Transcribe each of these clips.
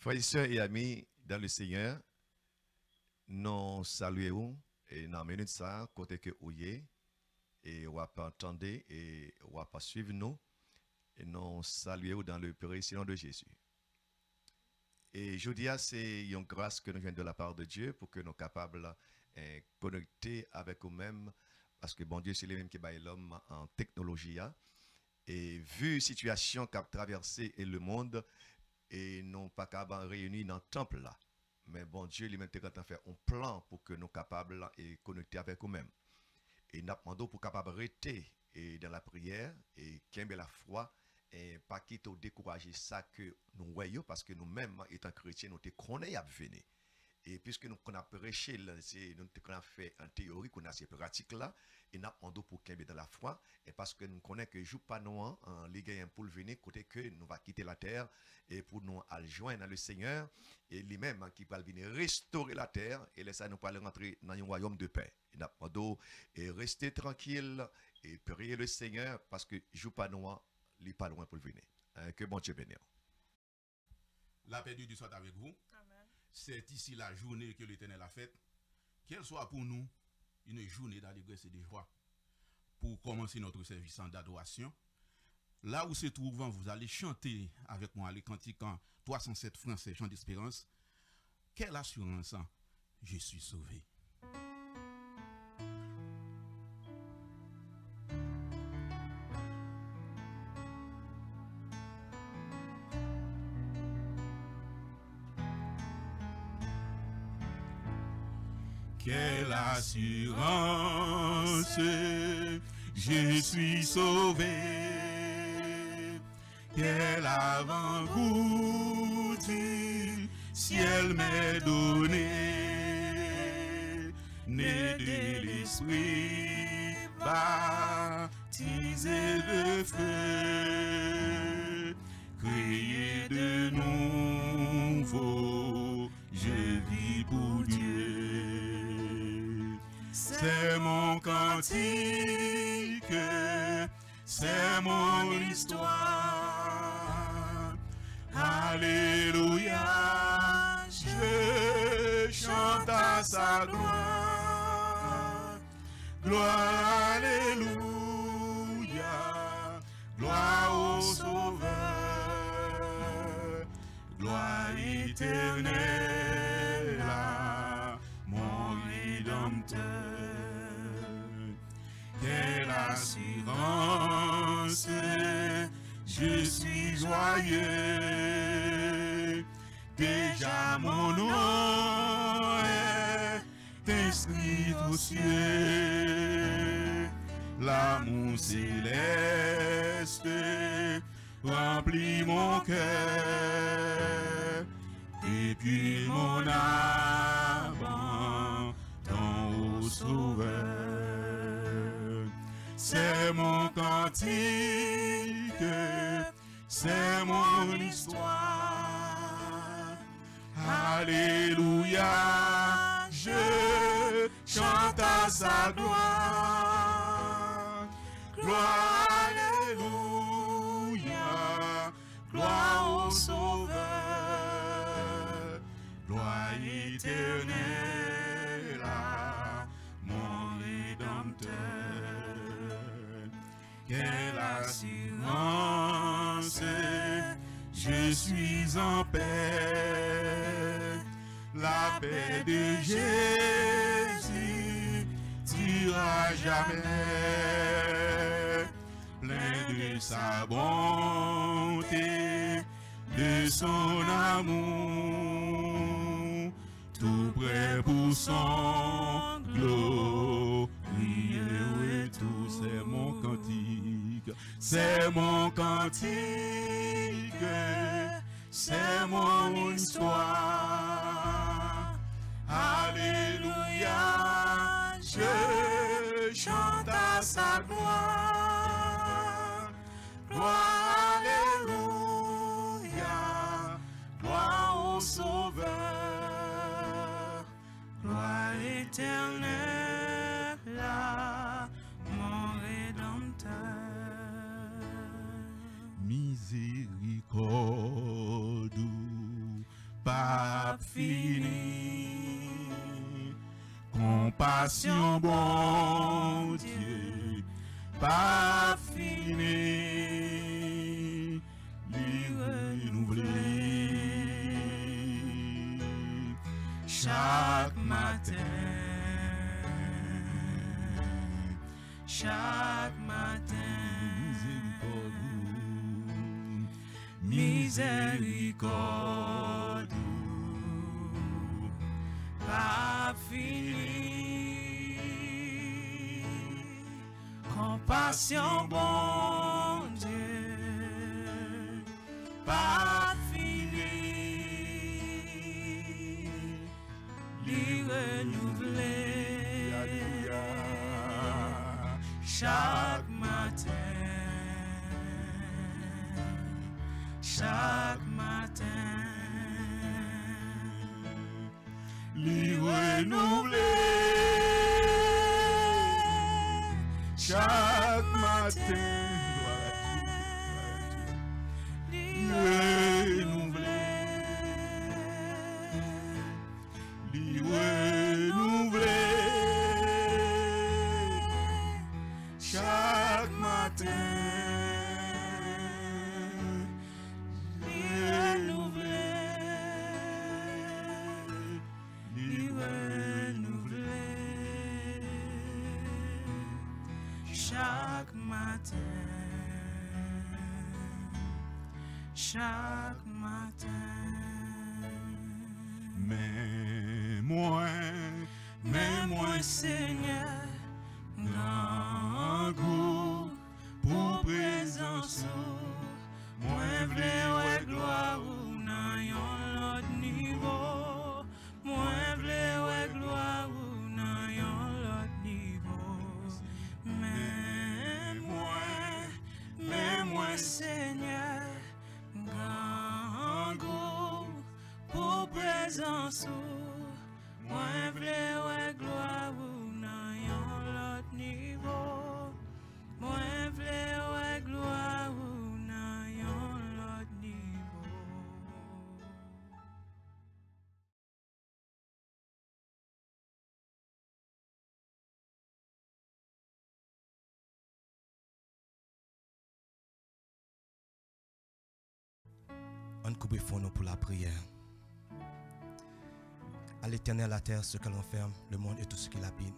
Frères et sœurs et amis dans le Seigneur, nous saluons et dans la minute ça, côté que vous êtes, et vous pas entendre et vous pas suivre nous, et nous saluons dans le précieux nom de Jésus. Et je dis, c'est une grâce que nous venons de la part de Dieu pour que nous soyons capables de connecter avec nous-mêmes, parce que bon Dieu, c'est lui-même qui bat l'homme en technologie. Et vu la situation qu'a traversé le monde, et non pas capables réunis dans le temple là. Mais bon Dieu, lui-même, a fait un plan pour que nous soyons capables de connecter avec nous-mêmes. Et nous demandons pour capables de rester dans la prière et qu'il la foi et pas quitter ou décourager ça que nous voyons parce que nous-mêmes, étant chrétiens, nous te connaissons à venir. Et puisque nous avons prêché, nous avons fait en théorie, qu'on a ces pratiques-là, et nous avons pour qu'il dans la foi, et parce que nous connaissons que jour pas nous en ligue pour venir, côté que nous va quitter la terre, et pour nous joindre le Seigneur, et lui-même qui va venir restaurer la terre, et laisser nous pas rentrer dans un royaume de paix. Et nous avons et rester tranquille, et prier le Seigneur, parce que jour pas nous, il n'est pas loin pour venir. Que bon Dieu bénisse. La paix de Dieu soit avec vous. Amen. C'est ici la journée que l'Éternel a faite. Qu'elle soit pour nous une journée d'allégresse et de joie. Pour commencer notre service en d'adoration. Là où se trouvant, vous allez chanter avec moi les cantiques en 307 français, chant d'espérance. Quelle assurance, hein? Je suis sauvé. Quelle assurance, je suis sauvé. Quel avant-goût du ciel m'est donné. Né de l'esprit, baptisé de feu, créé de nouveau, je vis pour Dieu. C'est mon cantique, c'est mon histoire. Alléluia, je chante à sa gloire. Gloire, alléluia, gloire au Sauveur. Gloire éternelle à mon Rédempteur. Quelle assurance, je suis joyeux. Déjà mon nom est inscrit au cieux. L'amour céleste remplit mon cœur. Et puis mon âme au Sauveur. C'est mon cantique, c'est mon histoire. Alléluia, je chante à sa gloire. Gloire, alléluia, gloire au Sauveur. Gloire éternelle à mon Rédempteur. Quelle assurance, je suis en paix. La paix de Jésus dira jamais. Plein de sa bonté, de son amour, tout prêt pour son glorieux retour. C'est mon cantique, c'est mon cantique, c'est mon histoire. Alléluia, je chante à sa gloire. Gloire, alléluia, gloire au Sauveur. Gloire éternelle à mon Rédempteur. Miséricorde Compassion, bon Dieu, pas fini, lui renouveler chaque matin, chaque matin. Miséricorde, pas fini. Compassion, bon Dieu, pas fini. Lui renouveler chaque matin. Chaque matin, lui renouveler chaque matin, lui renouveler, lui renouveler chaque matin. Chaque matin, mais moi, Seigneur, grand goût pour présence, moi v'lais gloire ou nan yon l'autre niveau, moi v'lais gloire ou nan yon l'autre niveau, mais moi, Seigneur, grand goût pour présence, moi v'lais gloire ou nan yon l'autre niveau, moi v'lais gloire ou nan yon l'autre niveau. On coupe fond pour la prière. À l'Éternel, la terre, ce qu'elle renferme, le monde et tout ce qu'il habite.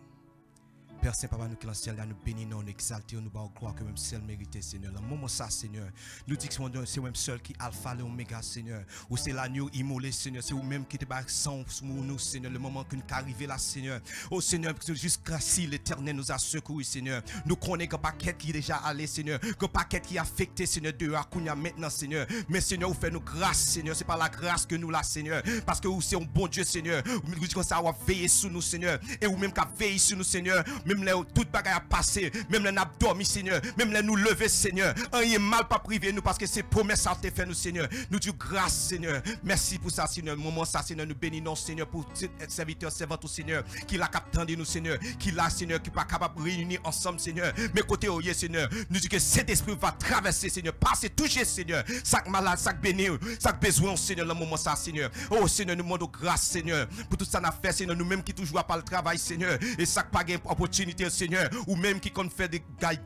Père Saint, Papa, nous qui dans le ciel, là, nous bénissons, nous exaltons, nous bas gloire que même seul mérité, Seigneur. Dans le moment ça, Seigneur, nous disons que c'est même seul qui alpha et oméga, Seigneur. Ou c'est l'agneau immolé, Seigneur. C'est vous-même qui te bat sans nous, Seigneur. Le moment que nous arrivons là, Seigneur. Oh Seigneur, jusqu'à si l'Éternel nous a secouru, Seigneur. Nous connaissons que paquet qui est déjà allé, Seigneur. Que paquet qui est affecté, Seigneur, de Akounia maintenant, Seigneur. Mais Seigneur, vous faites nous grâce, Seigneur. C'est par la grâce que nous là, Seigneur. Parce que vous c'est un bon Dieu, Seigneur. Vous dites comme ça, vous veillez sur nous, Seigneur. Et vous même qui veillez sur nous, Seigneur. Même là, toute bagaille a passé. Même là, nous avons dormi, Seigneur. Même là, nous lever, Seigneur. Rien mal pas privé nous parce que c'est promesse à te faire, nous, Seigneur. Nous disons grâce, Seigneur. Merci pour ça, Seigneur. Moment ça, Seigneur. Nous bénissons, Seigneur, pour serviteur, servante, Seigneur. Qui l'a capté de nous, Seigneur. Qui l'a, Seigneur, qui n'est pas capable de réunir ensemble, Seigneur. Mais côté, oh, Seigneur. Nous disons que cet esprit va traverser, Seigneur. Passer, toucher, Seigneur. Chaque malade, chaque béni, chaque besoin, Seigneur, le moment ça, Seigneur. Oh, Seigneur, nous demandons grâce, Seigneur. Pour tout ça, nous avons fait, Seigneur. Nous-mêmes qui toujours pas le travail, Seigneur. Et chaque pas gain opportunité, Seigneur. Ou même qui compte faire des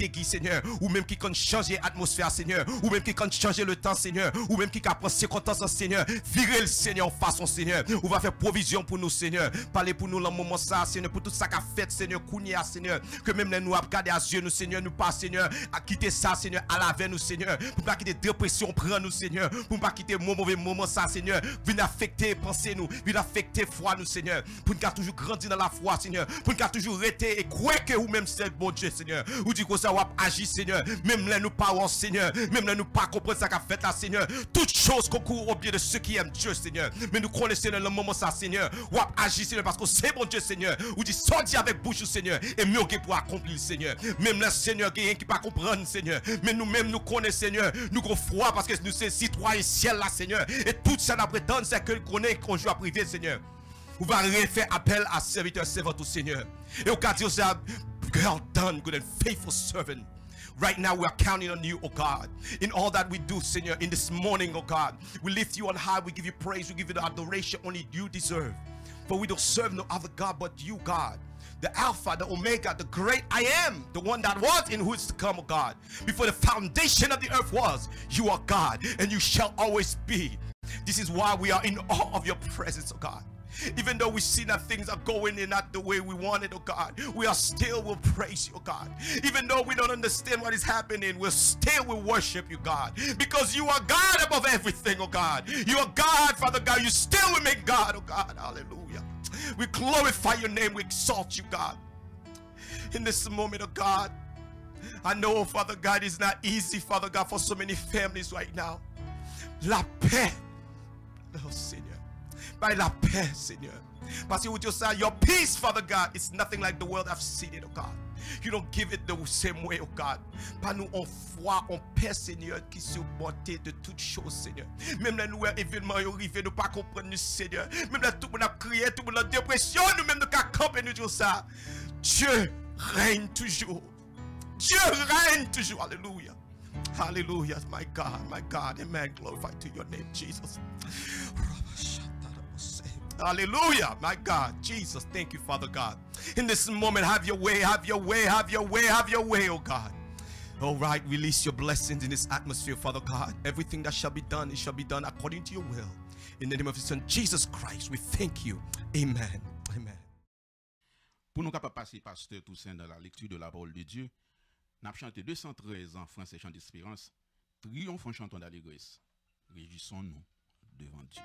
guides, Seigneur. Ou même qui compte changer l'atmosphère, Seigneur. Ou même qui compte changer le temps, Seigneur. Ou même qui prend circonstances, Seigneur. Virer le Seigneur en façon, Seigneur. Ou va faire provision pour nous, Seigneur. Parlez pour nous dans le moment ça, Seigneur. Pour tout ça qu'a fait, Seigneur. Kounia, Seigneur. Que même nous avons gardé à yeux, nous, Seigneur. Nous pas, Seigneur. À quitter ça, Seigneur. À laver nous, Seigneur. Pour pas quitter dépression, prendre nous, Seigneur. Pour pas quitter mon mauvais moment, ça, Seigneur. Venir affecter, penser nous. Venir affecter foi, nous, Seigneur. Pour nous toujours grandir dans la foi, Seigneur. Pour nous toujours rester et croire que vous-même, c'est bon Dieu, Seigneur. Ou dit que ça va agir, Seigneur. Même là, nous pas, Seigneur. Même là, nous pas comprendre ça qu'a fait là, Seigneur. Toutes choses concourent au bien de ceux qui aiment Dieu, Seigneur. Mais nous connaissons, Seigneur, le moment ça, Seigneur. Ou agir, Seigneur, parce que c'est bon Dieu, Seigneur. Ou dit sorti avec bouche, Seigneur. Et mieux que pour accomplir, Seigneur. Même là, Seigneur, qui ne pas comprendre, Seigneur. Mais nous-mêmes, nous connaissons, Seigneur. Nous avons foi parce que nous sommes citoyens ciel là, Seigneur. Et tout ça, nous prétendons, c'est que nous connaissons qu'on joue à privé, Seigneur. Vous allez faire appel à serviteur, servante, Seigneur. Et au cas où ça, well done, good and faithful servant. Right now we are counting on you, oh God. In all that we do, Seigneur, in this morning, oh God. We lift you on high, we give you praise, we give you the adoration only you deserve. For we don't serve no other God but you, God. the Alpha, the Omega, the great I am, the one that was and who is to come, oh God. Before the foundation of the earth was, you are God, and you shall always be. This is why we are in awe of your presence, oh God. Even though we see that things are going in not the way we wanted, oh God, we are still will praise you, oh God. Even though we don't understand what is happening, we'll still will worship you, God. Because you are God above everything, oh God. You are God, Father God. You still will make God, oh God. Hallelujah. We glorify your name. We exalt you, God. In this moment, oh God, I know, Father God, it's not easy, Father God, for so many families right now. La paix, oh Seigneur. By la paix, Seigneur. Parce que you say your peace, Father God, is nothing like the world I've seen it, oh God. You don't give it the same way, oh God. Pas nous en foi, en paix, Seigneur, qui se bonté de toutes choses, Seigneur. Même là, nous, événements arrivés, nous pas comprendre, Seigneur. Même là, tout le monde a crié, tout le monde a dépression, nous-mêmes, nous avons campé, nous disons ça. Dieu règne toujours. Dieu règne toujours. Alléluia. Hallelujah, my God, amen. Glorify to your name, Jesus. Hallelujah, my God, Jesus, thank you, Father God. In this moment, have your way, have your way, have your way, have your way, oh God. All right, release your blessings in this atmosphere, Father God. Everything that shall be done, it shall be done according to your will. In the name of your Son, Jesus Christ, we thank you. Amen. Amen. Pour nous capables de passer, Pasteur Toussaint, dans la lecture de la parole de Dieu, nous avons chanté 213 en français, chant d'espérance. Triomphons, chantons d'allégresse. Réjouissons-nous devant Dieu.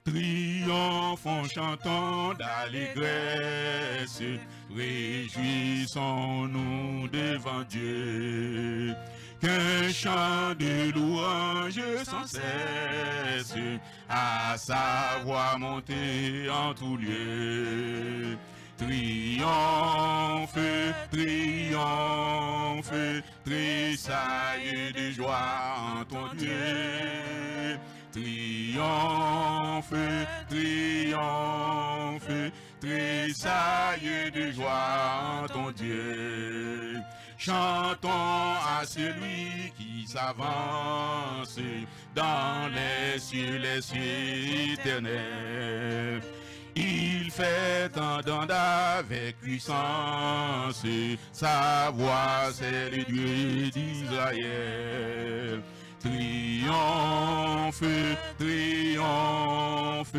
Triomphons, chantons d'allégresse, réjouissons-nous devant Dieu. Qu'un chant de louange sans cesse, à sa voix monter en tout lieu. Triomphe, triomphe, tressaille de joie en ton Dieu. Triomphe, triomphe, tressaille de joie en ton Dieu. Chantons à celui qui s'avance dans les cieux éternels. Il fait entendre avec puissance, sa voix c'est le Dieu d'Israël. Triomphe, triomphe,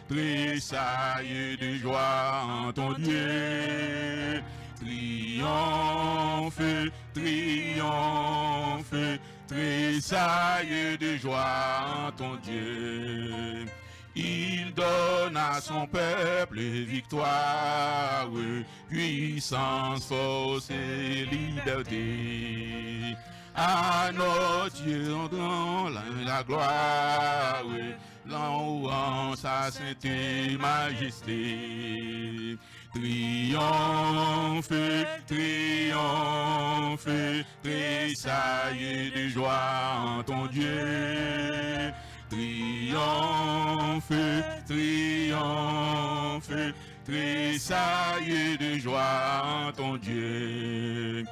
tressaille de joie en ton Dieu. Triomphe, triomphe, tressaille de joie en ton Dieu. Il donne à son peuple victoire, puissance, force et liberté. À notre Dieu rendons la gloire, louant sa sainte majesté. Triomphe, triomphe, tressaille de joie en ton Dieu. Triomphe, triomphe, tressaille de joie en ton Dieu.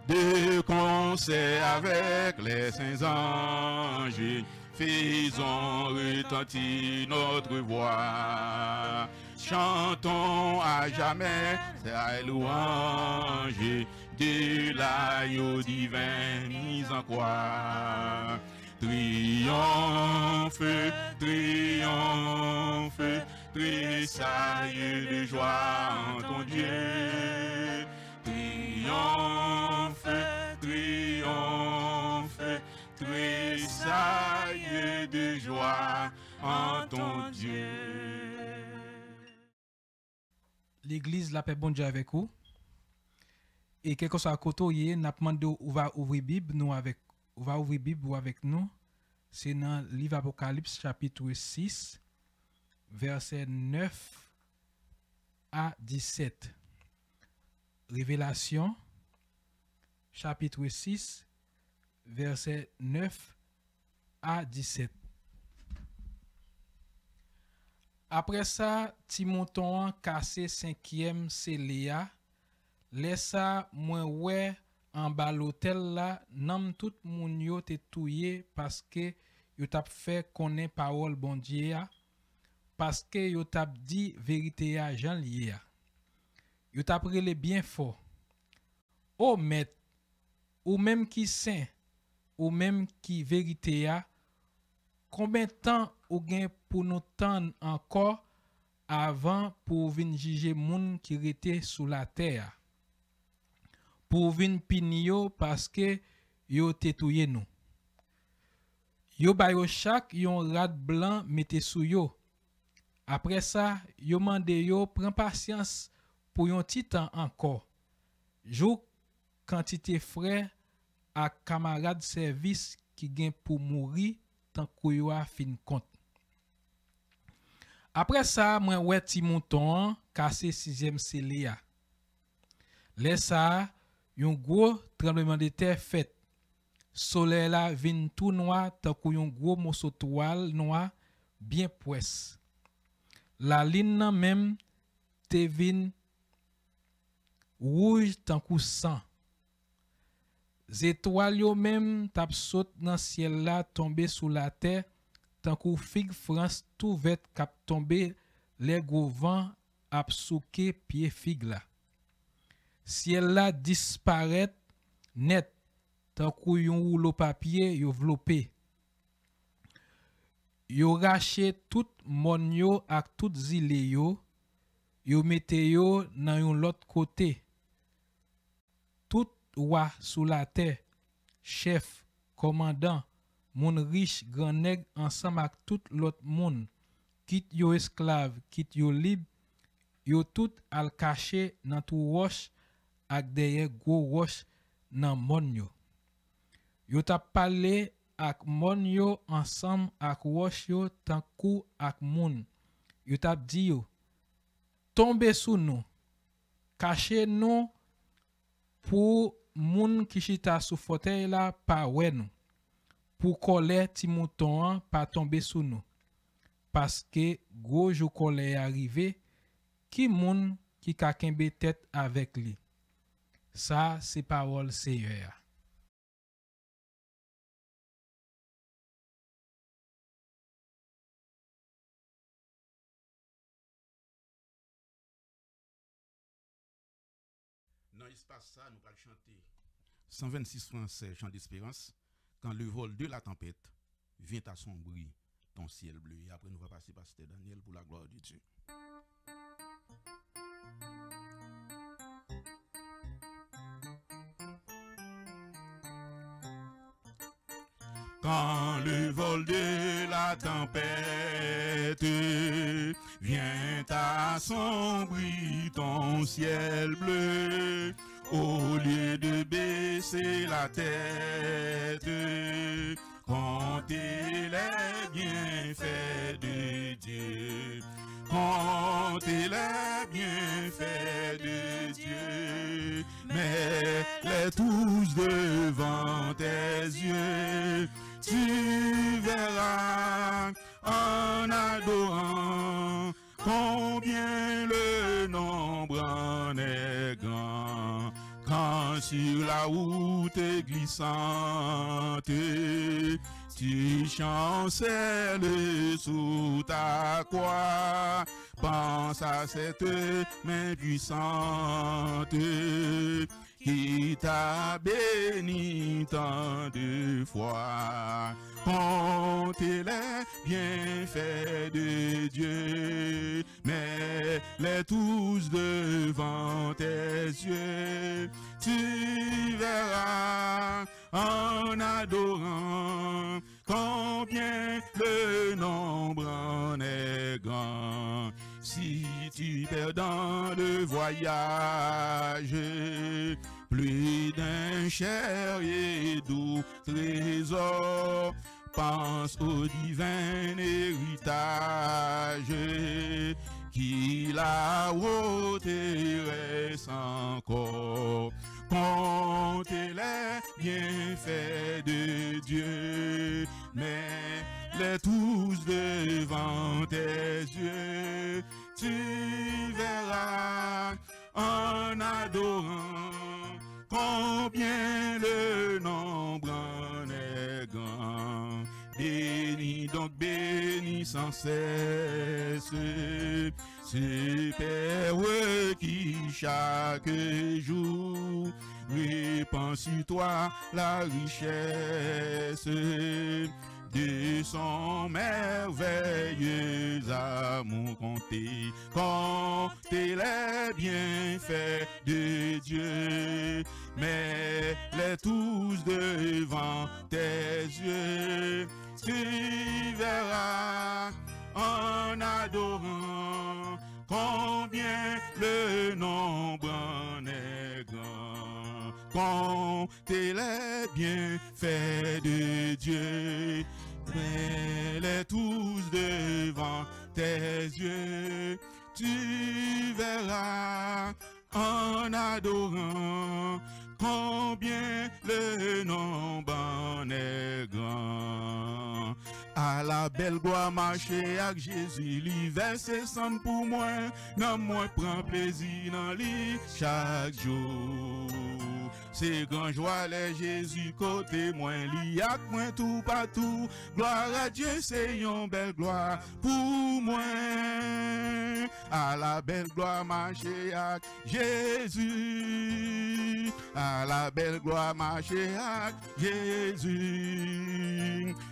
De concert avec les saints anges, faisons retentir notre voix. Chantons à jamais la louange de l'agneau divin mis en croix. Triomphe, triomphe, tressaille de joie en ton Dieu. Triomphe, triomphe, tressaille de joie en ton Dieu. L'église la paix bon Dieu avec vous. Et quelque chose à côté, n'a demandé où va ouvrir Bible nous avec va ouvrir Bible avec nous. C'est dans le livre Apocalypse chapitre 6 verset 9 à 17. Révélation chapitre 6 verset 9 à 17. Après ça, Timothon cassé 5e Célia, laissa moi ouais en bas l'hôtel là, nam tout moun yo te touye parce que yo t'a fait connaître parole bon Dieu parce que yo t'a dit vérité à Jean lié. Yo t'a prélé bien fort. Oh maître, ou même qui saint, ou même qui vérité a, combien de temps ou gain pour nous tendre encore avant pour venir juger moun qui était sous la terre? Pour venir punir yo parce que yo tétouye nous. Yo ba yo chaque yon rad blanc mette sou yo. Après ça, yo mande yo prend patience pour yon petit temps encore. Jou quantité frère à camarade service qui gen pour mourir tant que yo a fin compte. Après ça, moi wè ti mouton cassé 6e scellé a. Laisse ça, yon gros tremblement de terre fait. Soleil la vin tout noir tant que yon gros morceau toile noir bien poisse. La ligne nan même te vin rouge tant que sang. Étoiles yo même tap saute dans ciel là tomber sous la terre tant que fig France tout vête cap tomber les gros vent ap souke pied fig là. Ciel là disparaît net tant que yon rouleau papier yo vlopé. Yo rache tout mon yo ak tout zile yo, yo mette yo nan yon l'autre côté. Tout roi sous la terre, chef, commandant, moun riche, grand nègre ensemble ak tout l'autre moun, quitte yo esclave, quitte yo libre, yo tout al caché nan tout roche ak derrière gros roche nan mon yo. Yo t'a parlé ak mon yo ensemble ak roche yo tan kou ak moun. Yo t'a dit yo, tombe sous nous, caché nous pour moun qui chita sous fauteuil là pa wè nous. Pour colère ti mouton pas tomber sous nous. Parce que gros jou colère arrivé, qui moun qui ka kembe tête avec lui. Ça c'est parole Seigneur. Dans l'espace ça, nous allons chanter 126 français, chant d'espérance, quand le vol de la tempête vient assombrir ton ciel bleu. Et après, nous allons passer par Pasteur Daniel pour la gloire de Dieu. Quand le vol de la tempête vient assombrir ton ciel bleu, au lieu de baisser la tête, comptez les bienfaits de Dieu. Comptez les bienfaits de Dieu, mets-les tous devant tes yeux. Tu verras en adorant combien le nombre en est grand. Quand sur la route glissante, tu chancelles sous ta croix, pense à cette main puissante qui t'a béni tant de fois. Comptez les bienfaits de Dieu, mets-les tous devant tes yeux. Tu verras en adorant combien le nombre en est grand. Si tu perds dans le voyage plus d'un cher et doux trésor, pense au divin héritage qui là-haut te reste encore. Comptez les bienfaits de Dieu, mets-les tous devant tes yeux. Tu verras en adorant combien le nombre en est grand. Des sans cesse. C'est Père qui chaque jour répand sur toi la richesse de son merveilleux amour. Comptez les bienfaits de Dieu, mets-les tous devant tes yeux. Tu verras en adorant combien le nombre en est grand. Comptez les bienfaits de Dieu, mets-les tous devant tes yeux. Tu verras en adorant combien le nombre en est grand. À la belle gloire marcher avec Jésus, l'hiver c'est sans pour moi, non moi prends plaisir dans lui chaque jour. C'est grand joie les Jésus côté moi, li ak moi tout partout. Gloire à Dieu, c'est une belle gloire pour moi. À la belle gloire marcher avec Jésus, à la belle gloire marcher avec Jésus.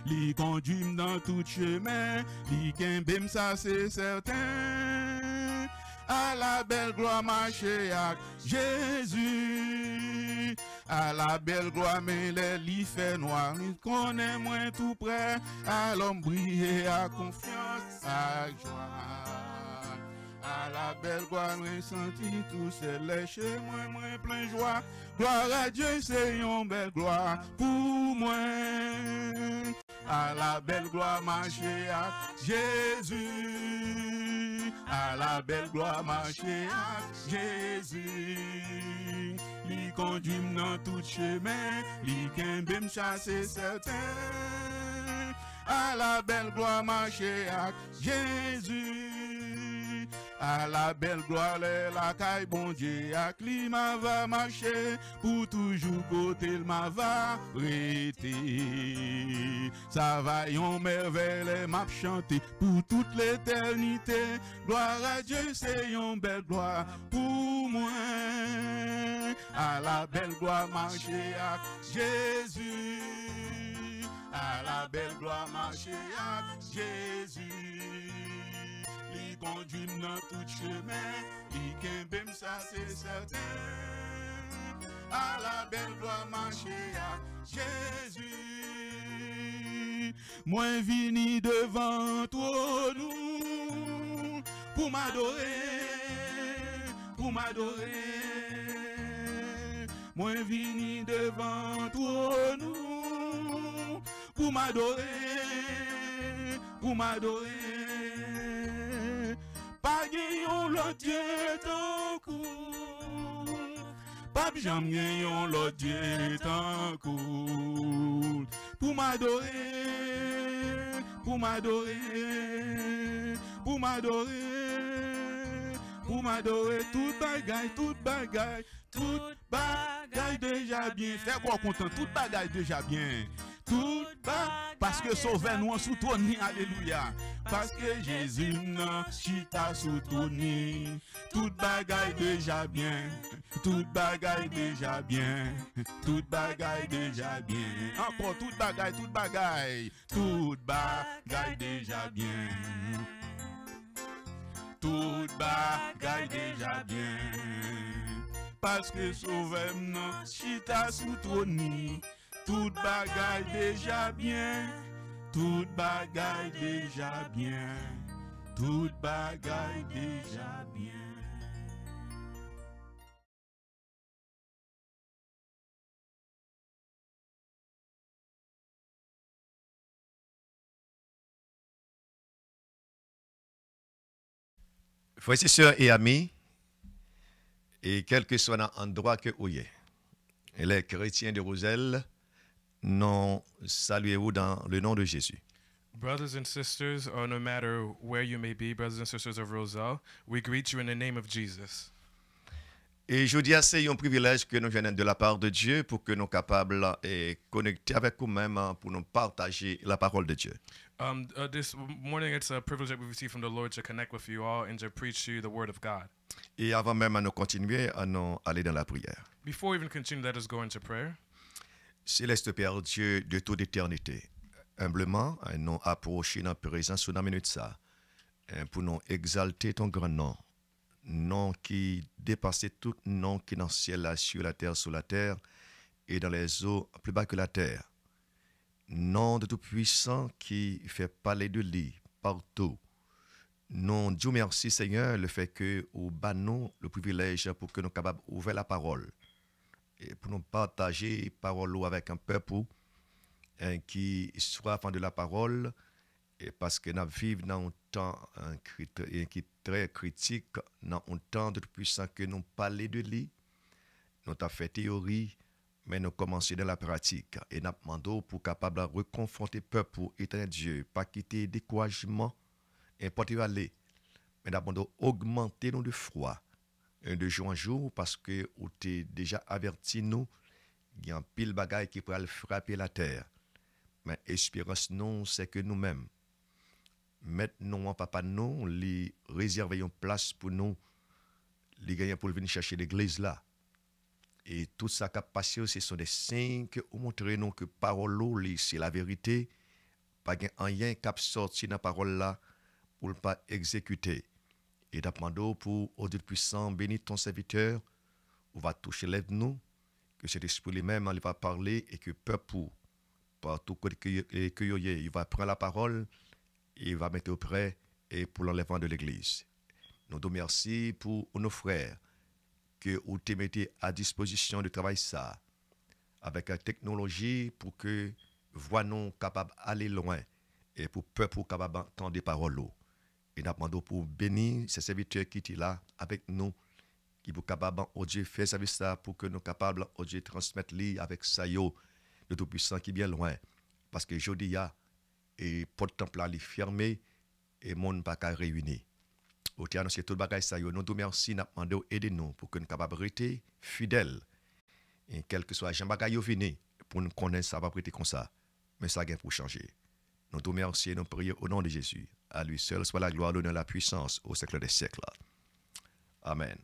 Li conduit dans tout chemin, li kembem ça c'est certain. À la belle gloire marcher avec Jésus, à la belle gloire mais les lits fait noir, il connaît moins tout près, à l'homme briller à confiance, à joie. À la belle gloire, moi senti tout c'est léché, moi plein joie. Gloire à Dieu, c'est une belle gloire pour moi. À la belle gloire, marcher à Jésus. À la belle gloire, marcher à Jésus. Li conduit dans tout chemin, li kembem chasser certain. À la belle gloire, marcher à Jésus. À la belle gloire, la caille, bon Dieu, à climat va marcher, pour toujours côté le ma va rester. Ça va yon merveille, m'a chanter pour toute l'éternité. Gloire à Dieu, c'est yon belle gloire pour moi. À la belle gloire, marcher à Jésus. À la belle gloire, marcher à Jésus. Li conduit dans tout chemin, li kembem ça c'est certain. À la belle gloire marcher à Jésus. Moi vini devant toi nous pour m'adorer, pour m'adorer. Moi vini devant toi nous pour m'adorer, pour m'adorer. Pas gagnons l'autre Dieu tant coup, pas jamais gagnons l'autre Dieu tant coup. Pour m'adorer, pour m'adorer, pour m'adorer, pour m'adorer, toute bagaille, toute bagaille, toute bagaille déjà bien. Fais quoi content, toute bagaille déjà bien. Tout bas, parce que sauver nous sous ton nid, alléluia. Parce que Jésus n'a chita sous ton nid. Toute bagaille déjà bien, toute bagaille déjà bien, toute bagaille déjà bien. Encore toute bagaille, toute bagaille, toute bagaille déjà bien. Toute bagaille déjà bien. Parce que sauver nous chita sous ton nid. Toute bagaille déjà bien, toute bagaille déjà bien, toute bagaille déjà bien. Frères et sœurs et amis, et quel que soit l'endroit que vous êtes, les chrétiens de Roselle, nous saluez-vous dans le nom de Jésus. Brothers and sisters, or no matter where you may be, brothers and sisters of Roselle, we greet you in the name of Jesus. Et je dis, c'est un privilège que nous venons de la part de Dieu pour que nous soyons capables de connecter avec vous-même pour nous partager la parole de Dieu. This morning, it's a privilege that we receive from the Lord to connect with you all and to preach to you the Word of God. Et avant même à nous continuer, à nous aller dans la prière. Before we even continue, let us go into prayer. Céleste Père Dieu de toute éternité, humblement, nous approcher dans la présence dans la minute ça, pour nous exalter ton grand nom, nom qui dépasse tout nom qui est dans le ciel, là, sur la terre, sous la terre, et dans les eaux plus bas que la terre. Nom de tout puissant qui fait parler de lui partout. Nous Dieu merci Seigneur le fait que au bas nous le privilège pour que nous soyons capables d'ouvrir la parole et pour nous partager la parole avec un peuple qui soit fan de la parole et parce que nous vivons dans un temps qui est très critique, dans un temps de tout puissant que nous parlons de lui, nous avons fait théorie mais nous commençons dans la pratique et nous demandons pour capable de reconfronter le peuple éternel Dieu, pas quitter découragement, importe aller, mais nous augmenter nous de foi de jour en jour parce que vous avez déjà averti nous, il y a un pile bagaille qui pourrait frapper la terre. Mais l'espérance non, c'est que nous-mêmes, maintenant en papa nous, les réserver une place pour nous, les gagner pour venir chercher l'église là. Et tout ça qui a passé, ce sont des signes qui ont montré nous que parole c'est la vérité. Pas rien qui a sorti dans la parole là pour ne pas exécuter. Et d'apprendre pour, au Dieu puissant, bénir ton serviteur, on va toucher l'aide nous, que cet esprit lui-même, il va parler et que peuple, partout il va prendre la parole et il va mettre auprès et pour l'enlèvement de l'église. Nous te remercions pour nos frères que vous te mettez à disposition de travail ça, avec la technologie pour que voix nous capables d'aller loin et pour peuple capable d'entendre des paroles. Et nous demandons pour bénir ces serviteurs qui sont là avec nous, qui sont capables de faire service ça pour que nous soyons capables de transmettre avec ça de tout puissant qui est bien loin. Parce que je dis, et pour le temple là, il est fermé et le monde n'est pas réuni. Au théâtre, c'est tout le bagage ça. Nous te remercions, nous demandons aider-nous pour que nous soyons capables de rester fidèles. Et quel que soit Jean Bagay venu pour nous connaître, ça va prêter comme ça. Mais ça vient pour changer. Nous te remercions et nous prions au nom de Jésus. À lui seul soit la gloire, l'honneur, la puissance au siècle des siècles. Amen.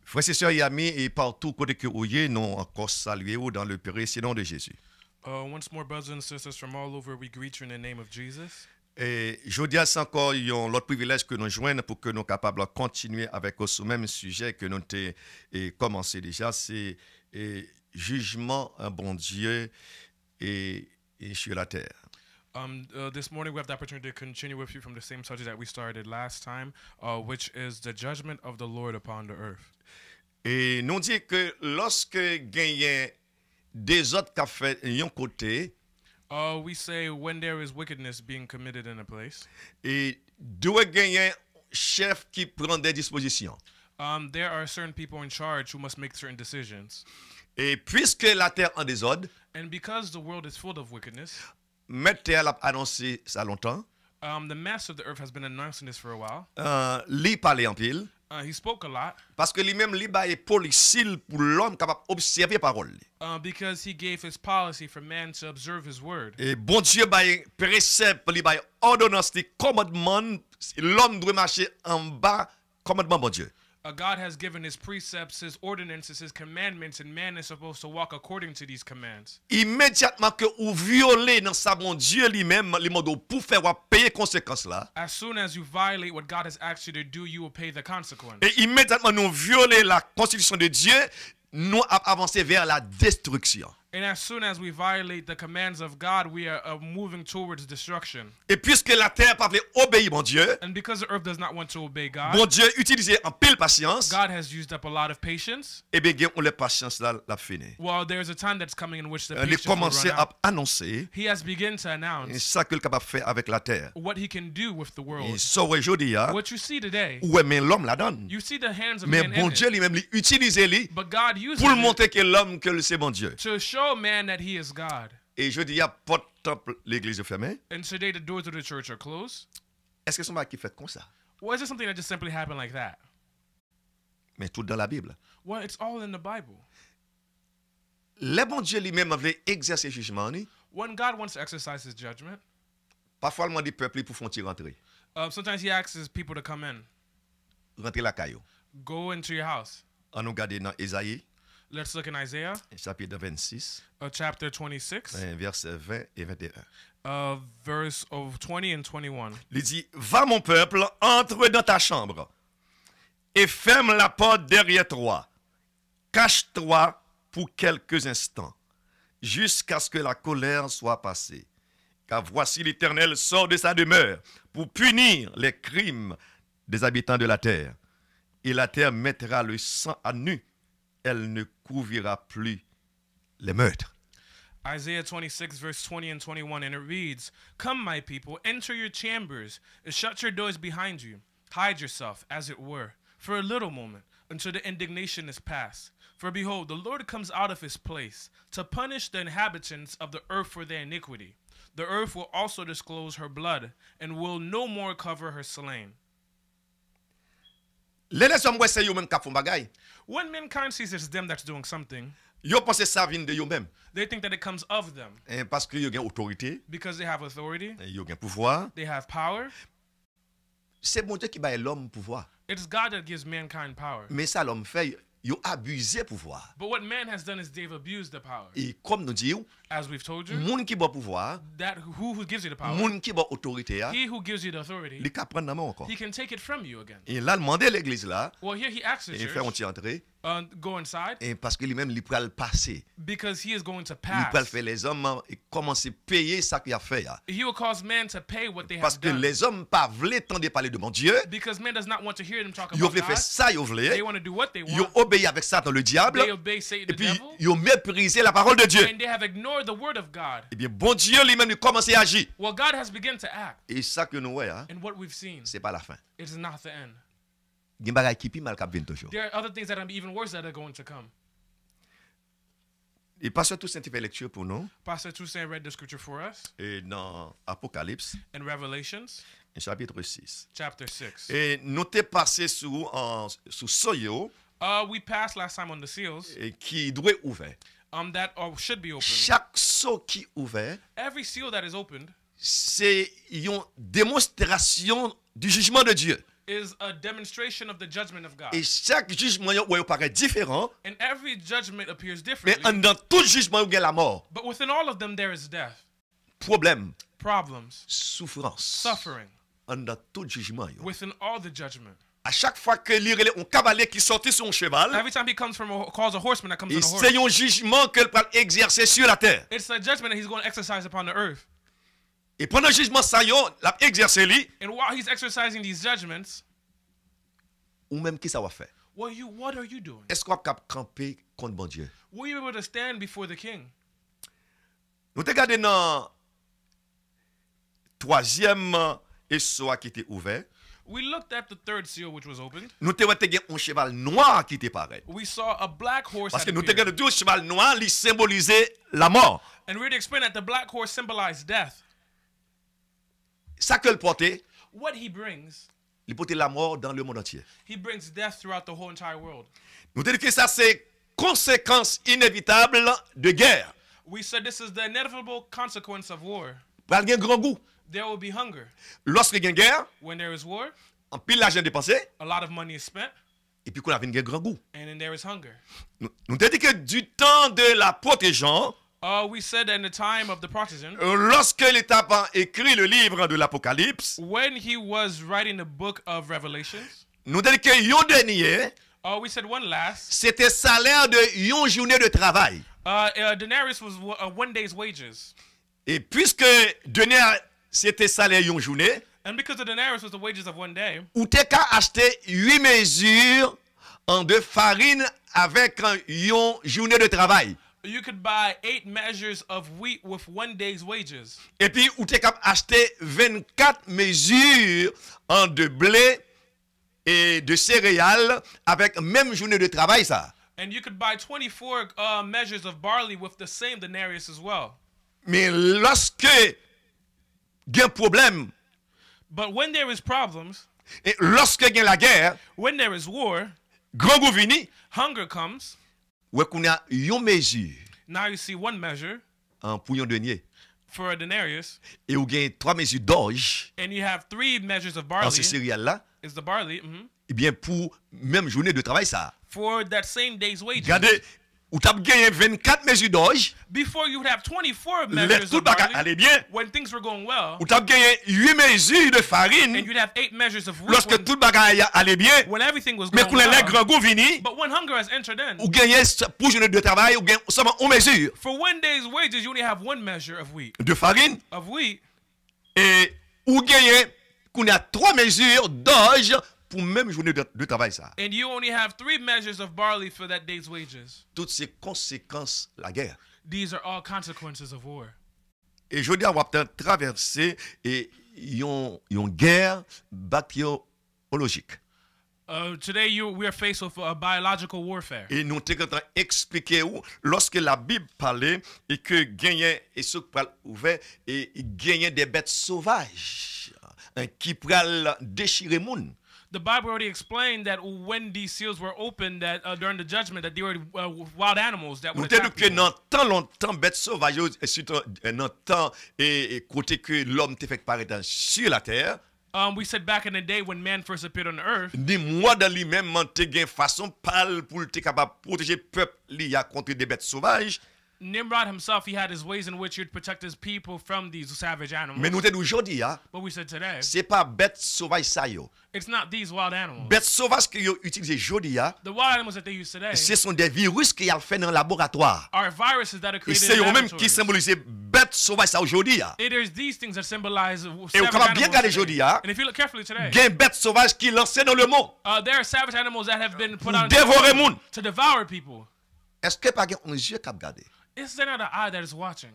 Frères et sœurs et amis, et partout côté que vous êtes, nous encore saluer dans le précieux nom de Jésus. Once more, brothers and sisters from all over, we greet you in the name of Jesus. Et je dis c'est encore l'autre privilège que nous joignons pour que nous soyons capables de continuer avec ce même sujet que nous avons commencé déjà, c'est jugement un bon Dieu et sur la terre. This morning we have the opportunity to continue with you from the same subject that we started last time, which is the judgment of the Lord upon the earth. Et nous dit que lorsque gagne des autres qui fait un côté, we say when there is wickedness being committed in a place, et doit gagner chef qui prend des dispositions. there are certain people in charge who must make certain decisions. Et puisque la terre en désordre, And because the world is full of wickedness, Maître terre l'a annoncé ça longtemps. the master of the earth has been announcing this for a while. Lui parlait en pile. He spoke a lot Parce que lui-même, lui est policier pour l'homme capable d'observer parole. because he gave his policy for man to observe his word. Et bon Dieu, il précepte, il ordonnance, commandement, l'homme doit marcher en bas, commandement bon Dieu. God has given his precepts, his ordinances, his commandments, and man is supposed to walk according to these commands. Immédiatement que vous violez dans ça, bon Dieu lui-même, les mots pour faire payer conséquences là. As soon as you violate what God has asked you to do, you will pay the consequence. Et immédiatement nous violer la constitution de Dieu, nous avancer vers la destruction. And as soon as we violate the commands of God, we are moving towards destruction. Et puisque la terre pas veut obéir mon Dieu, And because the earth does not want to obey God, bon Dieu utilisait en pile patience. God has used up a lot of patience. Et bien on la patience là la fini. Well, there's a time that's coming in which the Il patience will commencé run à out. annoncer He has begun to announce ça qu'il est capable de faire avec la terre. what he can do with the Et world. ça aujourd'hui What you see today, ouais mais l'homme la donne. you see the hands of Mais man bon in Dieu it. lui-même utiliser lui But God uses pour it montrer que l'homme que c'est bon Dieu. to show man that he is God. Et je dis, il y a pas de temple, l'église est fermée. And today the doors of the church are closed. Est-ce que c'est moi qui fait comme ça? Well, is it something that just simply happened like that? Mais tout dans la Bible. Well, it's all in the Bible. Le bon Dieu lui-même avait exercé jugement. When God wants to exercise his judgment, parfois, il demande des peuples pour faire rentrer. sometimes he asks his people to come in. Rentrer la caillou. Go into your house. On nous regarde dans Ésaïe, Let's look in Isaiah chapitre 26, chapter 26, versets 20 et 21. verse of 20 and 21. Il dit, va mon peuple, entre dans ta chambre et ferme la porte derrière toi. Cache-toi pour quelques instants, jusqu'à ce que la colère soit passée. Car voici l'Éternel sort de sa demeure pour punir les crimes des habitants de la terre. Et la terre mettra le sang à nu. Elle ne couvrira plus les meurtres. Isaiah 26, verse 20 and 21, and it reads, Come, my people, enter your chambers, and shut your doors behind you. Hide yourself, as it were, for a little moment, until the indignation is past. For behold, the Lord comes out of his place to punish the inhabitants of the earth for their iniquity. The earth will also disclose her blood, and will no more cover her slain. Les hommes voient c'est eux-mêmes qui font bagay. When mankind sees it's them that's doing something, Yo pense ça vient de eux-mêmes. they think that it comes of them Parce que yo ont autorité, because they have authority, yo ont pouvoir. they have power. C'est bon Dieu qui baille l'homme pouvoir. It's God that gives mankind power. Mais ça l'homme fait, yo abusé pouvoir. But what man has done is they've abused the power. Et comme nous disons, As we've told you, moun qui bon pouvoir, that who gives you the power, moun qui bon autorité, he who gives you the authority, il peut prendre dans main encore. he can take it from you again. Et là, demander l'église là, Well, here he asks the et faire church, on entrer, go inside, et parce que lui-même, il peut le passer. because he is going to Il peut pass. faire les hommes et commencer à payer ça qu'il a fait. He will cause man to pay what they Parce have que done. les hommes pas voulaient tendre parler de mon Dieu. Because man does not want to hear them talk Ils about voulaient faire God. ça, ils They voulaient. want to do what they Ils want. ont obéi avec ça dans le diable. They obey Satan, Et the puis, devil, ils ont méprisé la parole de Dieu. and they have ignored the word of God. Eh bien, bon Dieu lui-même, il commence à agir. Well, God has begun to act, Et ça que nous voyons, and what we've seen, c'est pas la fin. it is not the end. Il y a des choses qui sont mal qui viennent toujours. There are other things that are even worse that are going to come. Et pasteur tout saint fait lecture pour nous. Pastor Toussaint read the scripture for us Et dans Apocalypse, in Revelations chapitre 6. chapter 6. Et nous t'es passé sous Soyo We passed last time on the seals et qui doit ouvert. that should be opened. Chaque saut qui ouvert, Every seal that is opened c'est une démonstration du jugement de Dieu. is a demonstration of the judgment of God. Et chaque jugement il paraît différent, And every judgment appears mais differently. dans tout jugement il y a la mort, But within all of them, there is death, problème, problems, souffrance. suffering. Dans tout jugement. Within all the judgment. À chaque fois que l'irélé un cavalier qui sortit sur un cheval, Every time he comes calls a horseman that comes on et a horse, c'est un jugement qu'il peut exercer sur la terre. it's a judgment that he's going to exercise upon the earth. Et pendant le jugement, ça y est, l'a exercé lui, And while he's exercising these judgments, ou même qui ça va faire? what are you doing? Est-ce qu'on va camper contre bon Dieu? Will you be able to stand before the king? Nous te regardons dans troisième essoir qui était ouvert. We looked at the third seal, which was opened. Nous te regardons un cheval noir qui était pareil. We saw a black horse Parce that que nous te appeared. regardons un cheval noir, il symbolisait la mort. And we already explained that the black horse symbolized death. Ça que le portait, What he brings, il portait la mort dans le monde entier. he brings death throughout the whole entire world. Nous te disons que ça c'est conséquence inévitable de guerre. We said this is the inevitable consequence of war. Pour il y a un grand goût. There will be hunger. Lorsque il y a une guerre, When there is war, en pile l'argent dépensé, a lot of money is spent, et puis qu'on a un grand goût. and then there is hunger. Nous te disons que du temps de la protégeant, We said in the time of the partisan, lorsque l'État a écrit le livre de l'Apocalypse, when he was writing the book of Revelations, nous disons que yon dernier, we said one last. c'était salaire de yon journée de travail. Denarius was one day's wages. Et puisque dernier c'était salaire yon journée, And because the denarius was the wages of one day, ou t'es qu'à acheter 8 mesures en de farine avec yon journée de travail. you could buy 8 measures of wheat with one day's wages. Et puis ou t'es qu'à acheter 24 mesures en de blé et de céréales avec même journée de travail ça. And you could buy 24 measures of barley with the same denarius as well. Mais lorsque il y a un problème, But when there is problems, et lorsque il y a la guerre, when there is war, grand goût vini, hunger comes. ouais qu'on a une mesure Now you see one measure pour un denier. for a denarius, et vous gagnez 3 mesures d'orge and you have 3 measures of dans ces barley, céréales-là, is the barley, eh bien, pour même journée de travail, ça. for that same day's wages. Regardez, vous avez gagné 24 mesures d'orge, Before you would have 24 les measures tout of bagarre barley, allait bien. when things were going well, Vous avez gagné 8 mesures de and farine, you'd have 8 measures of wheat lorsque tout bagarre allait bien. when everything was Mais going quand les well. grands goûts viennent, But when hunger has entered in, vous gagnez pour journée de travail, vous gagnez seulement 1 mesure for 1 day's wages, you only have 1 measure of de farine, wheat, et vous gagnez qu'on a 3 mesures d'orge pour même journée de travail, ça. and you only have 3 measures of barley for that day's wages. Toutes ces conséquences, la guerre. These are all consequences of war. Et je dis, on va peut-être traverser et une guerre bactériologique. Today, we are faced with a biological warfare. Et nous sommes en train d'expliquer où, lorsque la Bible parlait et que gagnait et ceux qui ouvert et gagnait des bêtes sauvages qui pourraient déchirer le monde. The Bible already explained that when these seals were opened, that during the judgment, that they were wild animals that Nous would avons attack dit que people. dans tant longtemps, bêtes sauvages, et surtout dans temps et côté que l'homme te fait paraître sur la terre, We said back in the day when man first appeared on the earth, ni moi dans lui-même, te gain façon pâle pour te capable protéger le peuple lié contre des bêtes sauvages. Nimrod himself, he had his ways in which he'd protect his people from these savage animals. Mais nous te dit aujourd'hui, But we said today, c'est pas bêtes sauvages ça yo. it's not these wild animals. Bêtes sauvages que yo utilisé aujourd'hui, The wild animals that they use today ce sont des virus qui a fait dans le laboratoire. are viruses that are Et created c'est in eux-mêmes qui laboratories. symbolisent bêtes sauvages ça aujourd'hui. It is these things that symbolize Et savage on va bien animals regarder today. aujourd'hui, And if you look carefully today, il y a des bêtes sauvages qui lancées dans le monde there are savage animals that have been put pour out dévorer le monde. to devour people. Est-ce que pas un yeux qui a regardé? Is there not an eye that is watching?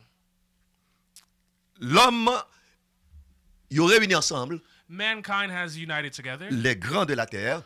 L'homme, ils ont réuni ensemble Mankind has united together, les grands de la terre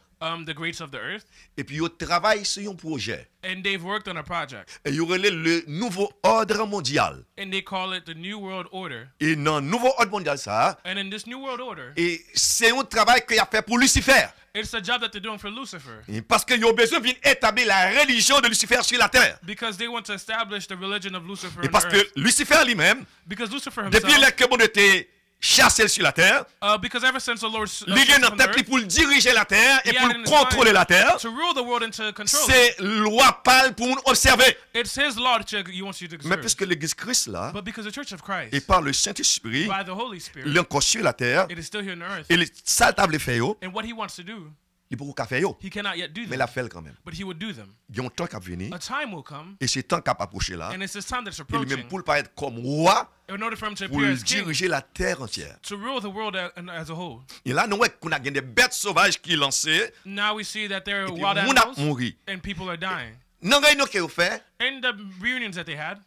the greats of the earth, et puis ils travaillent sur un projet. and they've worked on a project, Et ils relèvent le nouveau ordre mondial. and they call it the New World Order. Et dans le nouveau ordre mondial, ça, And in this New World Order, et c'est un travail qu'il a fait pour Lucifer. it's a job that they're doing for Lucifer, Et parce qu'ils ont besoin d'établir la religion de Lucifer sur la terre. because they want to establish the religion of Lucifer Et on parce the que earth. Lucifer lui-même, Because Lucifer depuis himself, que monde était chassé sur la terre, because ever since the Lord il est dans from la the tête earth, pour diriger la terre et he pour had it in his contrôler mind la terre. to rule the world and to control it. C'est loi pâle pour nous observer. It's his law that he wants you to Mais observe. puisque l'église Christ là, But because the Church of Christ, et par le Saint-Esprit, by the Holy Spirit, il est encore sur la terre, it is still here on earth. et ça table fait yo, And what he wants to do, il peut pas faire yo, he cannot yet do mais them, la fait quand même. but he would do them. Il y a un temps qui va venir A time will come, et c'est temps qui va approcher là, and it's this time that's et lui-même approaching, pour paraître comme roi, in order for him to pour appear as king, diriger la terre entière. to rule the world as a whole. Et là nous voyons qu'on a des bêtes sauvages qui lancées, Now we see that there are et puis wild moun a animals, mouri. and people are dying. Dans réunion qu'ils ont fait, In the reunions that they had,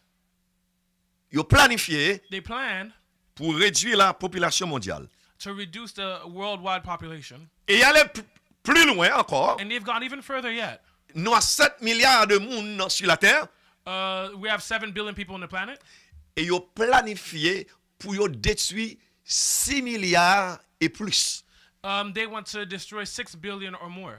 ils ont planifié they planned pour réduire la population mondiale. to reduce the worldwide population, Et aller plus loin encore, and they've gone even further yet. nous avons 7 milliards de monde sur la terre, We have 7 billion people on the planet, et ils ont planifié pour ils détruire 6 milliards et plus. they want to destroy 6 billion or more.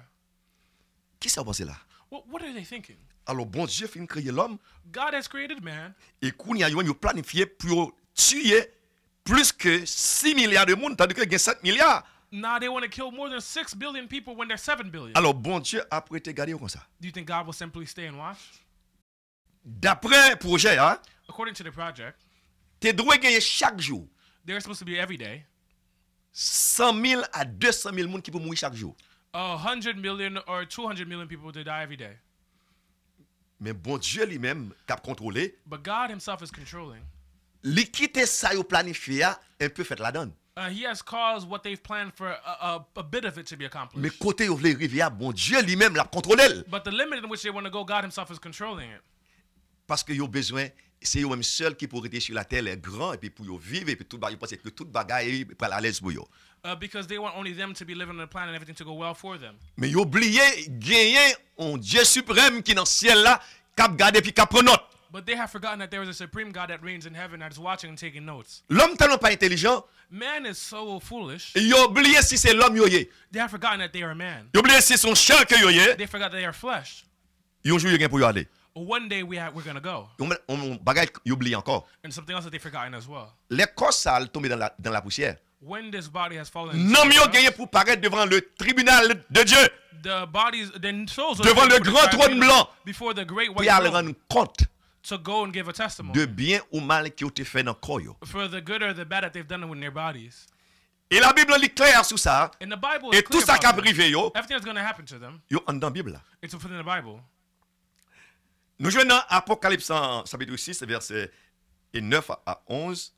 Qui ça pensé là? What are they thinking? Alors bon Dieu fin créer l'homme God has created man, et qu'on y a eu planifié pour tuer plus que 6 milliards de monde tandis que il y a 7 milliards. now they want to kill more than 6 billion people when there's 7 billion. Alors bon Dieu a prêté garder comme ça. Do you think God will simply stay and watch? D'après le projet hein, According to the project, tu dois gagner chaque jour they're supposed to be every day 100 000 à 200 000 monde qui peut mourir chaque jour. 100 million or 200 million people to die every day. Mais bon Dieu lui-même qui a contrôlé, But God himself is controlling. il quitte ça yo planifié un peu fait la donne. He has caused what they've planned for a bit of it to be Mais accomplished. côté où voulez arriver, bon Dieu lui-même l'a contrôlé. But the limit in which they want to go, God himself is controlling it. Parce que yo besoin, c'est eux même seul qui pourrait être sur la terre les grands et puis pour yo vivre et puis tout bagage parce que toute bagaille pour à l'aise pour yo. Because they want only them to be living on the planet and everything to go well for them. Mais yo oublié gagner un Dieu suprême qui dans le ciel là, cap garder puis cap prendre note. But they have forgotten that there is a supreme God that reigns in heaven that is watching and taking notes. L'homme tellement pas intelligent, Man is so foolish. il a oublié si c'est l'homme yo yé. They have forgotten that they are man. Il a oublié si son chien que yo yé. They forgot that they are flesh. Yon jour yo gen pour yo aller. One day we're going to go. On bagage y oublie encore. And something else that they've forgotten as well. Les corps sales tombés dans la poussière. When this body has fallen Non, mais into on gagne pour paraître devant le tribunal de Dieu. the bodies, then souls are Devant le before the grand trône tribunal, blanc. before the great Pour white y aller throne, rendre compte to go and give a testimony de bien ou mal qui ont été fait dans le corps. Yo. for the good or the bad that they've done with their bodies. Et la Bible est claire sur ça. And the Bible is Et tout clear ça qui a about that. privé, yo, Everything that's going to happen to them, yo en dans la Bible. it's within the Bible. Nous jouons dans Apocalypse chapitre 6, verset 9 à 11.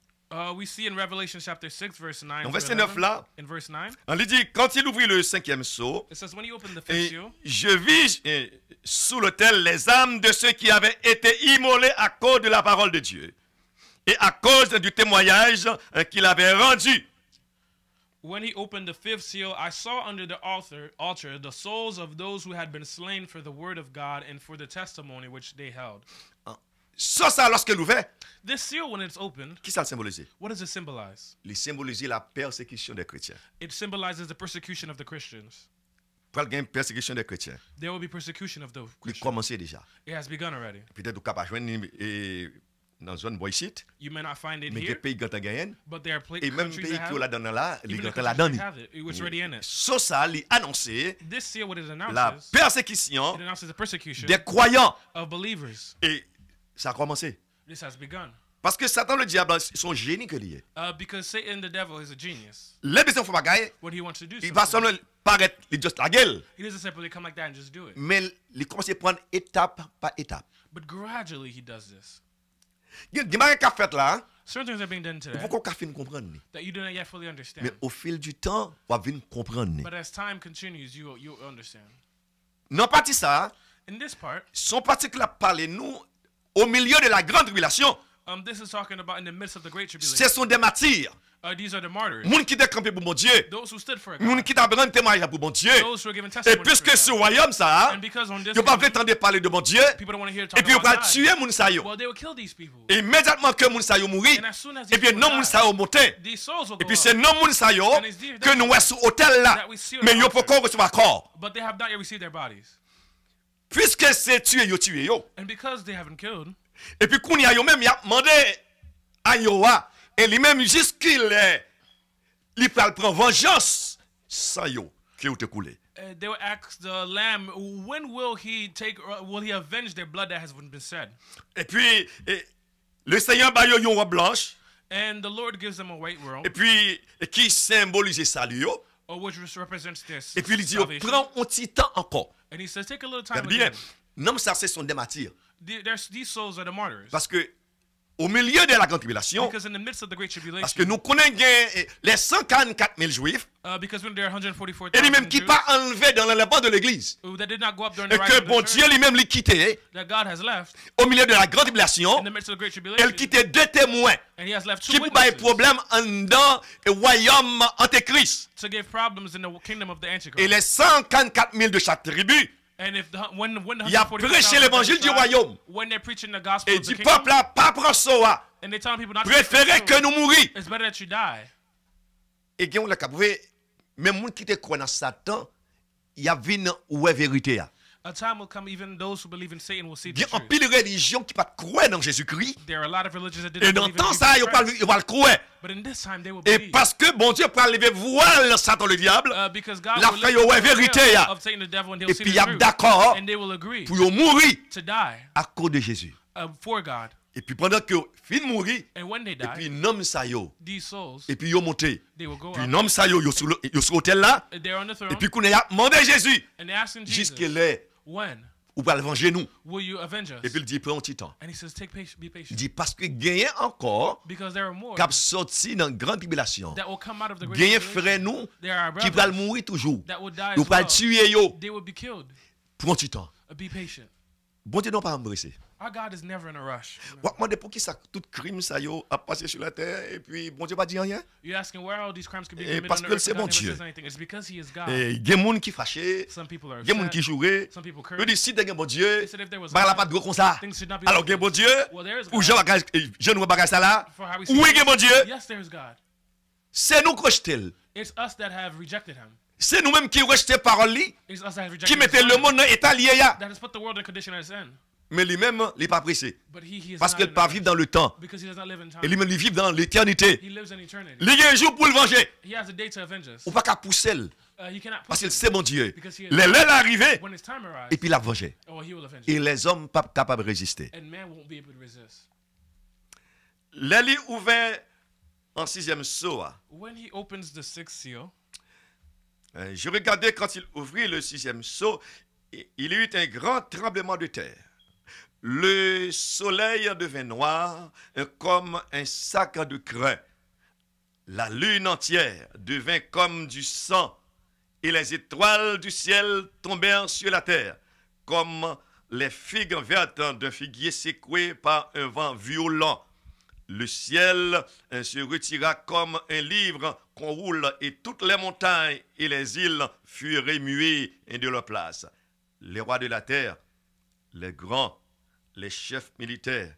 We see in Revelation chapter 6, verse 9. Dans to verset 11, 9 là, in verse 9, on lui dit, quand il ouvrit le 5e sceau, it says, when he opened the fifth et seal, je vis sous l'autel les âmes de ceux qui avaient été immolés à cause de la parole de Dieu et à cause du témoignage qu'il avait rendu. when he opened the fifth seal, I saw under the altar the souls of those who had been slain for the word of God and for the testimony which they held. Ça, lorsqu'il ouvert, This seal, when it's opened, qui ça le symbolise? what does it symbolize? Il symbolise la persécution des chrétiens. It symbolizes the persecution of the Christians. Pour qu'il y ait une persécution des chrétiens, There will be persecution of the il Christians. commence déjà. It has begun already. Peut-être vous capable joindre dans une zone boycite, You may not find it mais des here, pays qui ont gagné, but there are et même countries pays that qui ont have la it. donne là, ils Even the ont la countries donne. that have it, it was already in it. Ça, il annonçait This seal, what it la announces, persécution it announces the persecution des croyants. of believers. Et ça a commencé. This has begun. Parce que Satan, le diable, ils sont génies que liés. Because Satan, the devil, is a genius. Les besoins font bagaille, What he wants to do, il va something, seulement paraître, il juste la gueule. he doesn't simply come like that and just do it. Mais il commence à prendre étape par étape. But gradually, he does this. Il y a des bagages qu'a fait là, Certain things are being done il today faut qu'on finisse comprendre. that you do not yet fully understand. Mais au fil du temps, on va venir comprendre. But as time continues, you'll understand. Non, partie ça, In this part, son parti qui a parlé nous au milieu de la grande tribulation, this is talking about in the midst of the great ce tribulation. sont des martyrs. These are the martyrs, Moun qui décampé pour mon Dieu. those who stood for it, Moun qui t'a rendu témoignage pour mon Dieu. those who are given Et testimony. puisque for ce God. royaume ça, And because on this, ils pas kingdom, entendre parler de mon Dieu. people don't want to hear Et talk puis on about va God. tuer moun sa yo. Well, they will kill these people. Et immédiatement que moun sa yo mourit, And as soon as et these puis people non moun die, sa yo monte. these souls will Et go puis c'est up. non moun sa yo And it's there que nous sommes sur hôtel là. that we see on Mais the yo pas altar. encore recevoir corps. But they have not yet received their bodies. Puisque c'est tué yo. And because they haven't killed, Et puis qu'on y a yo même y a demandé à Yoa et lui-même jusqu'il il prend vengeance sans yo qui ont coulé. They will ask the lamb, when will he avenge their blood that has been shed? Et puis le Seigneur ba yo yon robe blanche And the Lord gives them a white robe, et puis qui symbolise salut yo. which represents their Et puis il dit yo salvation. prend un petit temps encore. And he says, take a little time Regardez bien. again. Non ça c'est son des martyrs These souls are the martyrs. parce que au milieu de la grande tribulation Because in the midst of the great parce tribulation, que nous connaissons les 144 000 juifs because when there are 144,000 et lui-même qui Jews pas enlevé dans le banc de l'église that did not go up during et the rise que of the bon church, Dieu lui-même lui quitté that God has left au milieu de la grande tribulation. in the midst of the great tribulation, Elle quittait deux témoins and he has left two qui pour des witnesses problèmes en dedans et royaume antéchrist. to give problems in the kingdom of the Antichrist. Et les 144 000 de chaque tribu, And if when the il a 144,000 prêché l'évangile du royaume. when they're preaching the gospel Et of the du kingdom, peuple là, pas prendre ça, and they telling people not to préférez que nous mourions. it's better that you die. Et on l'a capé, même gens qui te croient dans Satan, il y a une ouais vérité. A time will come, even those who believe in Satan will see Il the y a un truth. pile de religions qui pas croire dans Jésus-Christ. There are a lot of religions that Et didn't dans believe le temps in ça, Jesus Christ, ils vont le croire. but in this time they will Et believe. parce que bon Dieu peut lever voile Satan le diable, Because God la will fin lift yo ouais up the vérité veil ya. of Satan the devil, and they'll Et see puis the il y a truth, d'accord and they will agree pour yo mourir to die à cause de Jésus. for God. Et puis pendant que fin mourir, And when they et die, puis nom ça yo, these souls, et puis yo monté. they will go Puis up. nom ça yo sur hôtel là, They're on the throne, et puis qu'on a demandé Jésus and they're asking Jesus, jusqu'à là when ou va le venger nous. will you avenge us? Et puis il dit prends un petit temps. And he says, be Il patient. dit parce que gagner encore Because there are more cap sorti dans grande tribulation. that will come out of the great Gagner tribulation. frère nous There are qui va brothers mourir toujours. that will die Ou as va well. tuer yo. They will be killed. Prends un petit temps. Be patient. Bon Dieu non pas embrasser. Our God is never in a rush. Moi demande pour qui ça tout crime ça yo a passé sur la terre et puis bon Dieu pas dit rien. You're asking where all these crimes could be Et committed parce on the que earth c'est and God bon never Dieu. says anything. It's because he is God. Et il y a des gens qui fâchés, Some people are il y a des gens qui upset. jouaient. Some people Il curse. dit si tu as bon Dieu, They said if there was bah la God, pas de gros comme ça. things should not be Alors like il y a bon this. Dieu, Well, there is pour God. Jean bagage je nous bagage ça là. For how we see Oui, it. il y a bon Dieu. Yes, there is God. C'est nous qui rejetons. It's us that have rejected him. C'est nous-mêmes qui rejetons parole li, It's us that have rejected qui his mettons le son monde dans état lié ya. that has put the world in condition that it's in. mais lui-même, il n'est pas pressé. But he is Parce not qu'il in ne a pas rush, vivre dans le temps. because he does not live in time. Et lui-même, il vit dans l'éternité. He lives in eternity. Il y a un jour pour le venger. He has a day to avenge us. Ou pas qu'à pousser. He cannot Parce push qu'il us, sait, mon Dieu. because he is Les lèvres arrivés. when his time arrives, Et puis il a vengé. oh, he will avenge Et us. les hommes pas capables de résister. And man won't be able to resist. L'élie ouvert en 6e sceau. When he opens the sixth seal, Je regardais quand il ouvrit le 6e sceau, il y eut un grand tremblement de terre. Le soleil devint noir comme un sac de crin. La lune entière devint comme du sang, et les étoiles du ciel tombèrent sur la terre, comme les figues vertes d'un figuier secoué par un vent violent. Le ciel se retira comme un livre qu'on roule, et toutes les montagnes et les îles furent remuées de leur place. Les rois de la terre, les grands, les chefs militaires,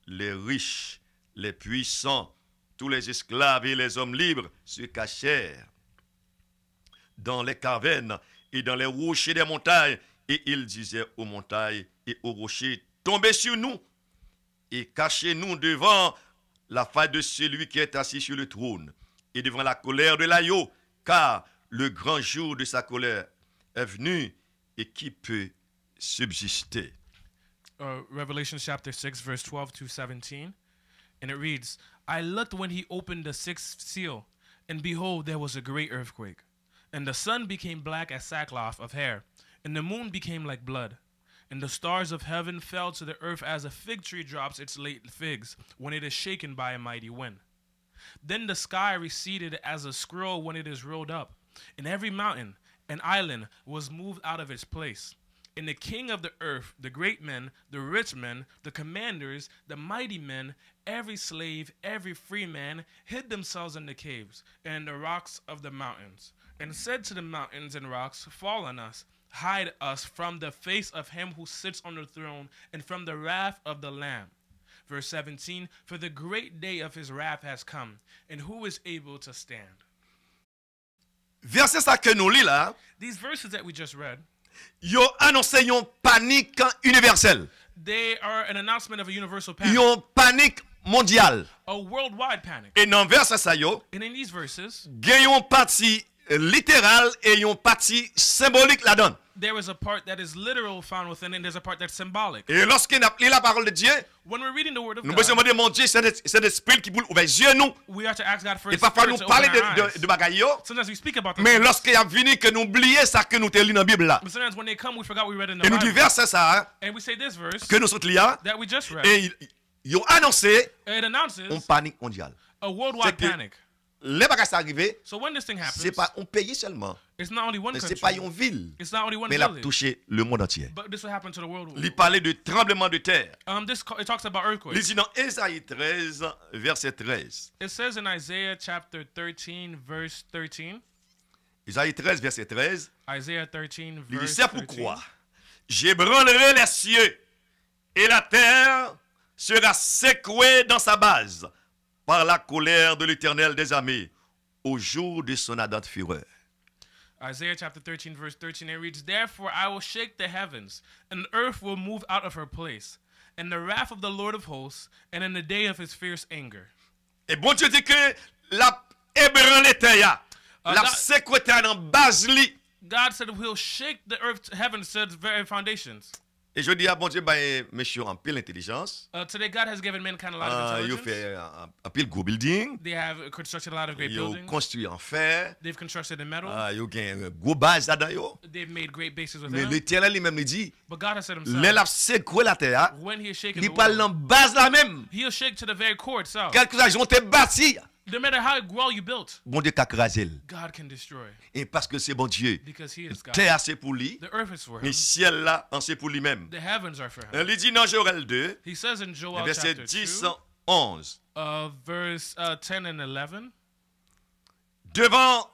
les riches, les puissants, tous les esclaves et les hommes libres se cachèrent dans les cavernes et dans les rochers des montagnes, et ils disaient aux montagnes et aux rochers, tombez sur nous et cachez-nous devant la face de celui qui est assis sur le trône et devant la colère de l'agneau, car le grand jour de sa colère est venu, et qui peut subsister? Revelation chapter 6, verse 12 to 17. And it reads, I looked when he opened the sixth seal, and behold, there was a great earthquake. And the sun became black as sackcloth of hair, and the moon became like blood. And the stars of heaven fell to the earth as a fig tree drops its late figs when it is shaken by a mighty wind. Then the sky receded as a scroll when it is rolled up, and every mountain and island was moved out of its place. And the king of the earth, the great men, the rich men, the commanders, the mighty men, every slave, every free man, hid themselves in the caves and in the rocks of the mountains, and said to the mountains and rocks, fall on us, hide us from the face of him who sits on the throne, and from the wrath of the Lamb. Verse 17, for the great day of his wrath has come, and who is able to stand? Verset ça que nous lisons là, These verses that we just read, yo annoncé une panique universelle, they are an announcement of a universal panic, une panique mondiale. a worldwide panic. Et dans verset ça yo, And in these verses, il y a une partie littérale et une partie symbolique là-dedans. there is a part that is literal found within it, and there's a part that's symbolic. Et lorsqu'on a lu la parole de Dieu, When we're reading the word of nous pouvons God, demander, mon Dieu, c'est l'esprit qui peut ouvrir les yeux nous. we are to ask God for Et his parfois spirit nous to parler open our eyes. de bagaille yo, Sometimes we speak about them, mais lorsqu'il y a venu que nous oublions ça que nous te lu dans la Bible là. but sometimes when they come, we forgot we read in the Et nous dit Bible. verset ça And we say this verse que nous sommes liés that we just read. et ils ont annoncé It announces une panique mondiale. a worldwide C'est que panic. Les bagages arrivés, So when this thing c'est happens, pas un pays seulement, it's not only one c'est pas country, une ville, it's not only one mais il a village, touché le monde entier. but this will happen to the world. Il parlait de tremblement de terre. It talks about Il earthquakes. dit dans Ésaïe 13, verset 13. It says in Isaiah chapter 13, verse 13, Ésaïe 13, verset 13. Isaiah 13, Il dit, verse c'est 13. pourquoi j'ébranlerai les cieux et la terre sera secouée dans sa base par la colère de l'Éternel des armées au jour de son ardente fureur. Isaiah chapter 13, verse 13, it reads, therefore I will shake the heavens, and the earth will move out of her place, and the wrath of the Lord of hosts, and in the day of his fierce anger. Et bon Dieu dit que la ébranlé terre, la God- secouée terre dans base li. God said he'll shake the earth, heavens to its very foundations. Et je dis à bon Dieu, bah, monsieur en pile intelligence. Today, God has given mankind a lot of Ils ont intelligence. fait un pile gros building. They have constructed a lot of great Ils ont buildings. construit en fer. They've constructed in metal. Ils ont gagné un gros base là-dedans. They've made great bases Mais within them. l'Éternel lui-même lui dit, But God has said les himself, la secoué la terre, when he is shaking il the parle dans world, base là même. he'll shake to the very core itself. Quelque chose ont été bâti. No matter how well you built, Bon Dieu qu'a crasé. God can destroy. Et parce que c'est bon Dieu. Because he is God. Terre c'est pour lui. The earth is for Mais him. ciel là, c'est pour lui-même. The heavens are for him. Il dit dans Joël 2, He says in Joel verset chapter 10, 2, 11. verse 10 and 11. Devant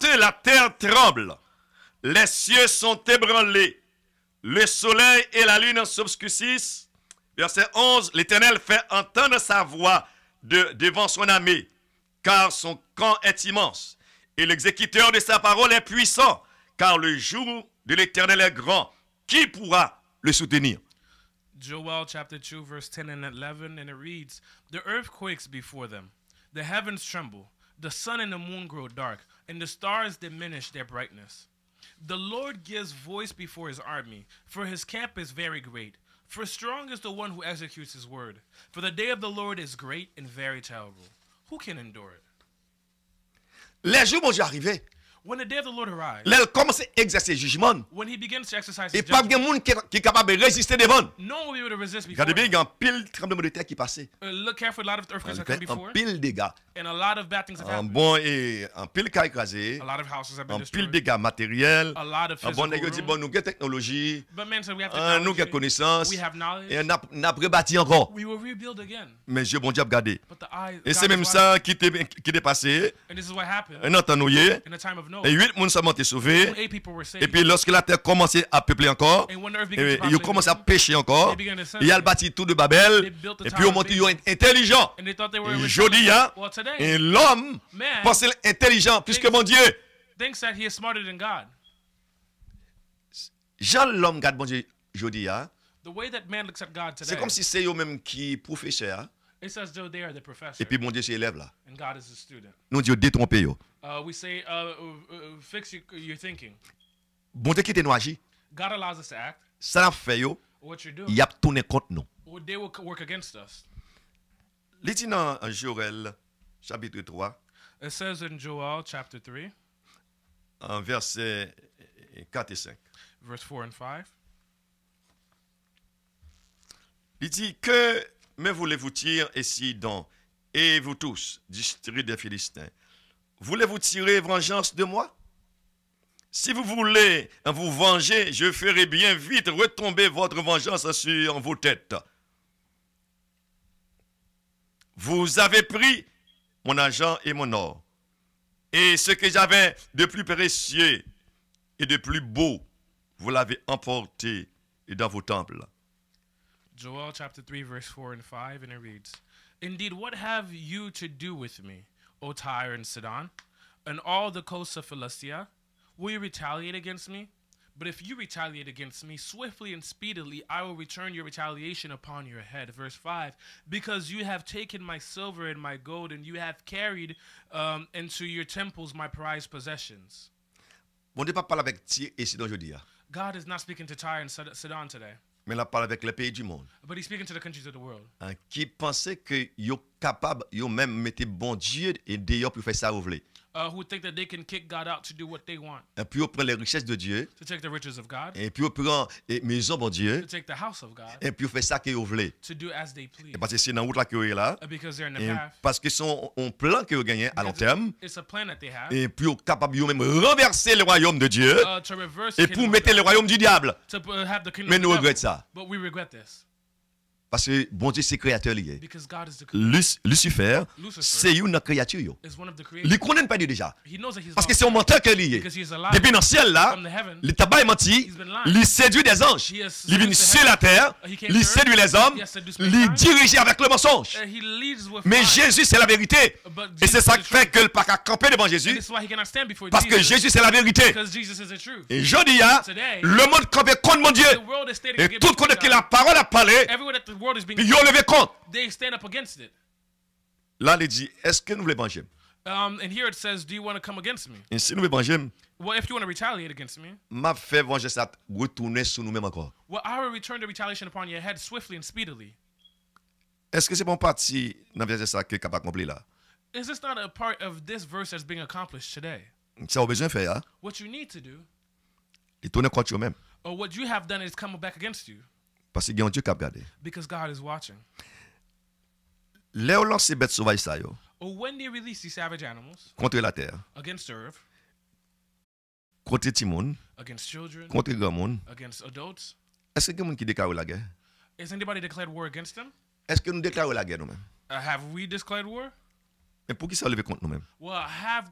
eux, la terre tremble. Les cieux sont ébranlés. Le soleil et la lune s'obscurcissent. Verset 11. L'Éternel fait entendre sa voix devant son armée, car son camp est immense. Et l'exécuteur de sa parole est puissant, car le jour de l'Éternel est grand. Qui pourra le soutenir? Joel chapter 2, verse 10 and 11, and it reads, "The earth quakes before them, the heavens tremble, the sun and the moon grow dark, and the stars diminish their brightness. The Lord gives voice before his army, for his camp is very great. For strong is the one who executes his word. For the day of the Lord is great and very terrible. Who can endure it?" Les jours bon Dieu arrivé. When the day of the Lord arrives, Là, il commence à exercer jugement. when he begins to exercise Et his pas de judgment, monde qui est capable de résister devant. no one will be able to resist before Regardez bien, him. il y a un pile tremblement de terre qui passait. Look carefully, a lot of earthquakes have come Un before, pile dégâts. and a lot of bad things have Un happened. bon et un pile cas écrasé. A lot of houses have been Un pile destroyed. dégâts matériels. A lot of Un bon physical nègre dit bon ruin. nous avons technologie. But man said we have Nous avons technology, connaissance. we have knowledge, Et on a rebâti encore. we will rebuild again. Mais Dieu bon Dieu a regardé. But the eye, Et God c'est is même watching. ça qui est passé. And this is what happened Un temps nous y est. in the time of Noah. Et 8 personnes sont été sauvés. 8 people were Et saved. puis lorsque la terre commençait à peupler encore, And when the earth et began to ils populate commencent à again, pécher encore. they began to sin. Et ils ont bâti tout de Babel. They built the Et Tower puis au of monté, ils Babel. sont intelligents. And they thought they were Et rich. jodi, hein, Well, today, et l'homme man pense intelligent plus que mon Dieu. thinks that he is smarter than God. Jean l'homme garde bon Dieu jodi, hein. The way that man looks at God C'est today, comme si c'est eux même qui professeur. it's as though they are the professor Et puis mon Dieu c'est élève là. and God is the student. Nous Dieu détromper yo. We say, fix your thinking. Bon Dieu qui te nous agit. God allows us to act. Ça l'a fait yo, What you're doing, il a tourné contre nous. they will work against us. Il dit dans Joël chapitre 3 It says in Joel chapter 3, en verset 4 et 5. verse 4 and 5. Il dit que me voulez-vous tirer ici donc, et vous tous, district des Philistins, voulez-vous tirer vengeance de moi? Si vous voulez vous venger, je ferai bien vite retomber votre vengeance sur vos têtes. Vous avez pris mon argent et mon or, et ce que j'avais de plus précieux et de plus beau, vous l'avez emporté dans vos temples. Joel chapter 3, verse 4 and 5, and it reads, "Indeed, what have you to do with me, O Tyre and Sidon, and all the coasts of Philistia? Will you retaliate against me? But if you retaliate against me, swiftly and speedily I will return your retaliation upon your head." Verse 5, "Because you have taken my silver and my gold, and you have carried into your temples my prized possessions." Bon Dieu pas parler avec Tyr et Sidon aujourd'hui, God is not speaking to Tyre and Sidon today, mais il parle avec les pays du monde. but he's speaking to the countries of the world. Hein, qui pensaient que yo capable, yo même mettre bon Dieu et dehors pour faire ça vous voulez. Who think that they can kick God out to do what they want, Et puis on prend les richesses de Dieu, to take the riches of God, et puis on prend les maisons bon Dieu, to take the house of God, et puis on fait ça que vous voulez. to do as they please. Et parce que c'est dans la route là que vous est là, Because they're in the et path. parce que son un plan que vous gagnez à long Because terme, it's a plan that they have et puis on capable yo même renverser le royaume de Dieu to reverse et the pour kingdom of mettre God, le royaume du diable. to have the kingdom Mais of the nous devil. regrettons ça But we regret this parce que bon Dieu c'est créateur lié. because God is the creator, Lucifer, c'est une créature yo. is one of the Il creators. connaît pas Dieu déjà He knows that he's parce que lost c'est un menteur que lié. because he is alive Depuis dans le ciel là, from the heaven. le tabac est menti, He's been lying. il séduit des anges, He has il vient seduced the sur la terre, He came il to séduit earth. les hommes, He has seduced il mankind. dirige avec le mensonge. He leads with Mais lies. Jésus c'est la vérité. But Et c'est Jesus ça is qui the fait truth. que le pas qu'à camper devant And Jésus this is why he cannot stand before parce que Jesus, Jésus c'est la vérité. because Jesus is the truth. Et je dis là, Today, le monde campé contre mon Dieu. The world is standing Et against tout contre que God. la parole a parlé, Everywhere that the world is being, puis ils ont levé contre. they stand up against it. Là, il dit, est-ce que nous voulons venger? And here it says, "Do you want to come against me?" Et si nous voulons venger, Well, if you want to retaliate against me, m'a fait venger ça retourner sur nous-mêmes encore. well, I will return the retaliation upon your head swiftly and speedily. Est-ce que c'est bon parti dans verset ça que est capable d'accomplir là? Is this not a part of this verse that's being accomplished today? Ça a besoin de faire, hein? What you need to do, Il tourne contre eux-mêmes. or what you have done, is come back against you, Parce qu'il y a un Dieu qui a regardé. because God is watching. Là où lance ces bêtes sauvages ça, yo, Or when they release these savage animals contre la terre, against the earth, contre Timon, against children, contre grand monde, against adults, est-ce qu'il y a quelqu'un qui déclare la guerre? has anybody declared war against them? Est-ce que nous déclarons la guerre nous-mêmes? Have we declared war? Mais pour qui ça levé contre nous-mêmes? Well,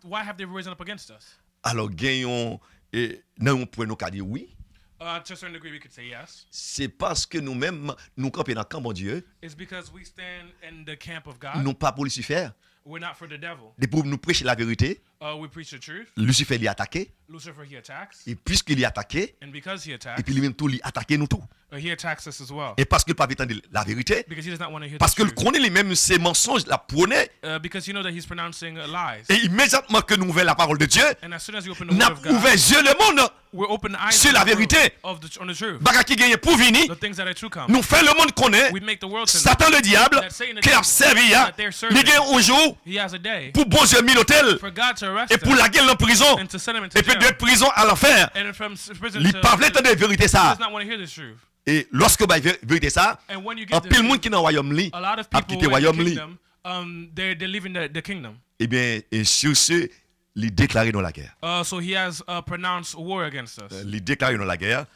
why have they risen up against us? Alors, gagnons, et non, on pourrait nous dire oui. To a certain degree, we could say yes. C'est parce que nous-mêmes, nous campons dans le camp, mon Dieu, It's because we stand in the camp of God. non pas pour Lucifer, We're not for the devil. mais pour nous prêcher la vérité. We preach the truth. Lucifer l'y attaqué, Lucifer, he attacks. et puisqu'il est attaqué, And because he et attacks, puis lui-même tout l'y attaqué nous tout. he attacks us as well. Et parce qu'il ne peut pas entendre la vérité, Because he does not want to hear parce the que le truth. connaît lui-même ses mensonges, la prônait, Because you know that he's pronouncing lies. et immédiatement que nous ouvrons la parole de Dieu, And as soon as you open the nous word of avons ouvert God, les yeux le monde we're open the eyes sur of la the world vérité. on the truth. Baga qui gagne pour venir, The things that are true come. nous fait le monde connaître We make the world to know Satan le diable that Satan the qui a devil, servi, that they're serving. il gagne un jour he has a day pour bon Dieu mis l'hôtel for God to arrest et pour him la guerre en prison and to send him into et puis de jail. prison à l'enfer. And from prison Il to pas veut entendre la vérité he ça. does not want to hear this truth. Et lorsque bah vérité ça, And when you en get pile this, monde qui dans le royaume li, a lot of a people quitté le in the royaume li. kingdom, they're leaving the kingdom. Eh bien, et sur ce, il déclaré dans la guerre. So he has pronounced war against us. Il déclaré dans la guerre,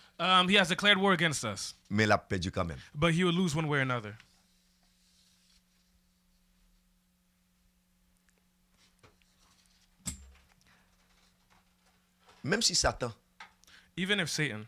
He has declared war against us, mais il a perdu quand même. but he will lose one way or another. Même si Satan Even if Satan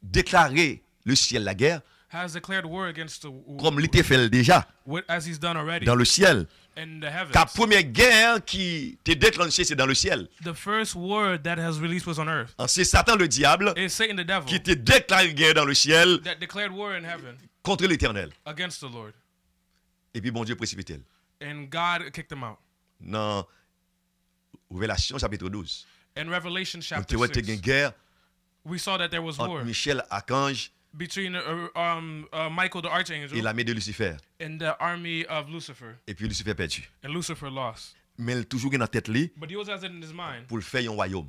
déclarait le ciel la guerre, has declared war against comme il était fait déjà as he's done already dans le ciel. in the heavens. Ta première guerre qui t'est déclenchée, c'est dans le ciel. The first war that has released was on earth. C'est Satan le diable It's Satan the devil qui t'a déclaré guerre dans le ciel that declared war in heaven contre l'éternel. against the Lord. Et puis bon Dieu précipite. And God kicked him out. Dans Révélation chapitre 12. In Revelation Donc chapter tu vois, tu 6, as une guerre we saw that there was entre war Michel, Archange between Michael the archangel et l'armée de Lucifer. and the army of Lucifer. Et puis Lucifer perdu. And Lucifer lost. Mais il toujours dans la tête li But he always has it in his mind pour le faire un royaume.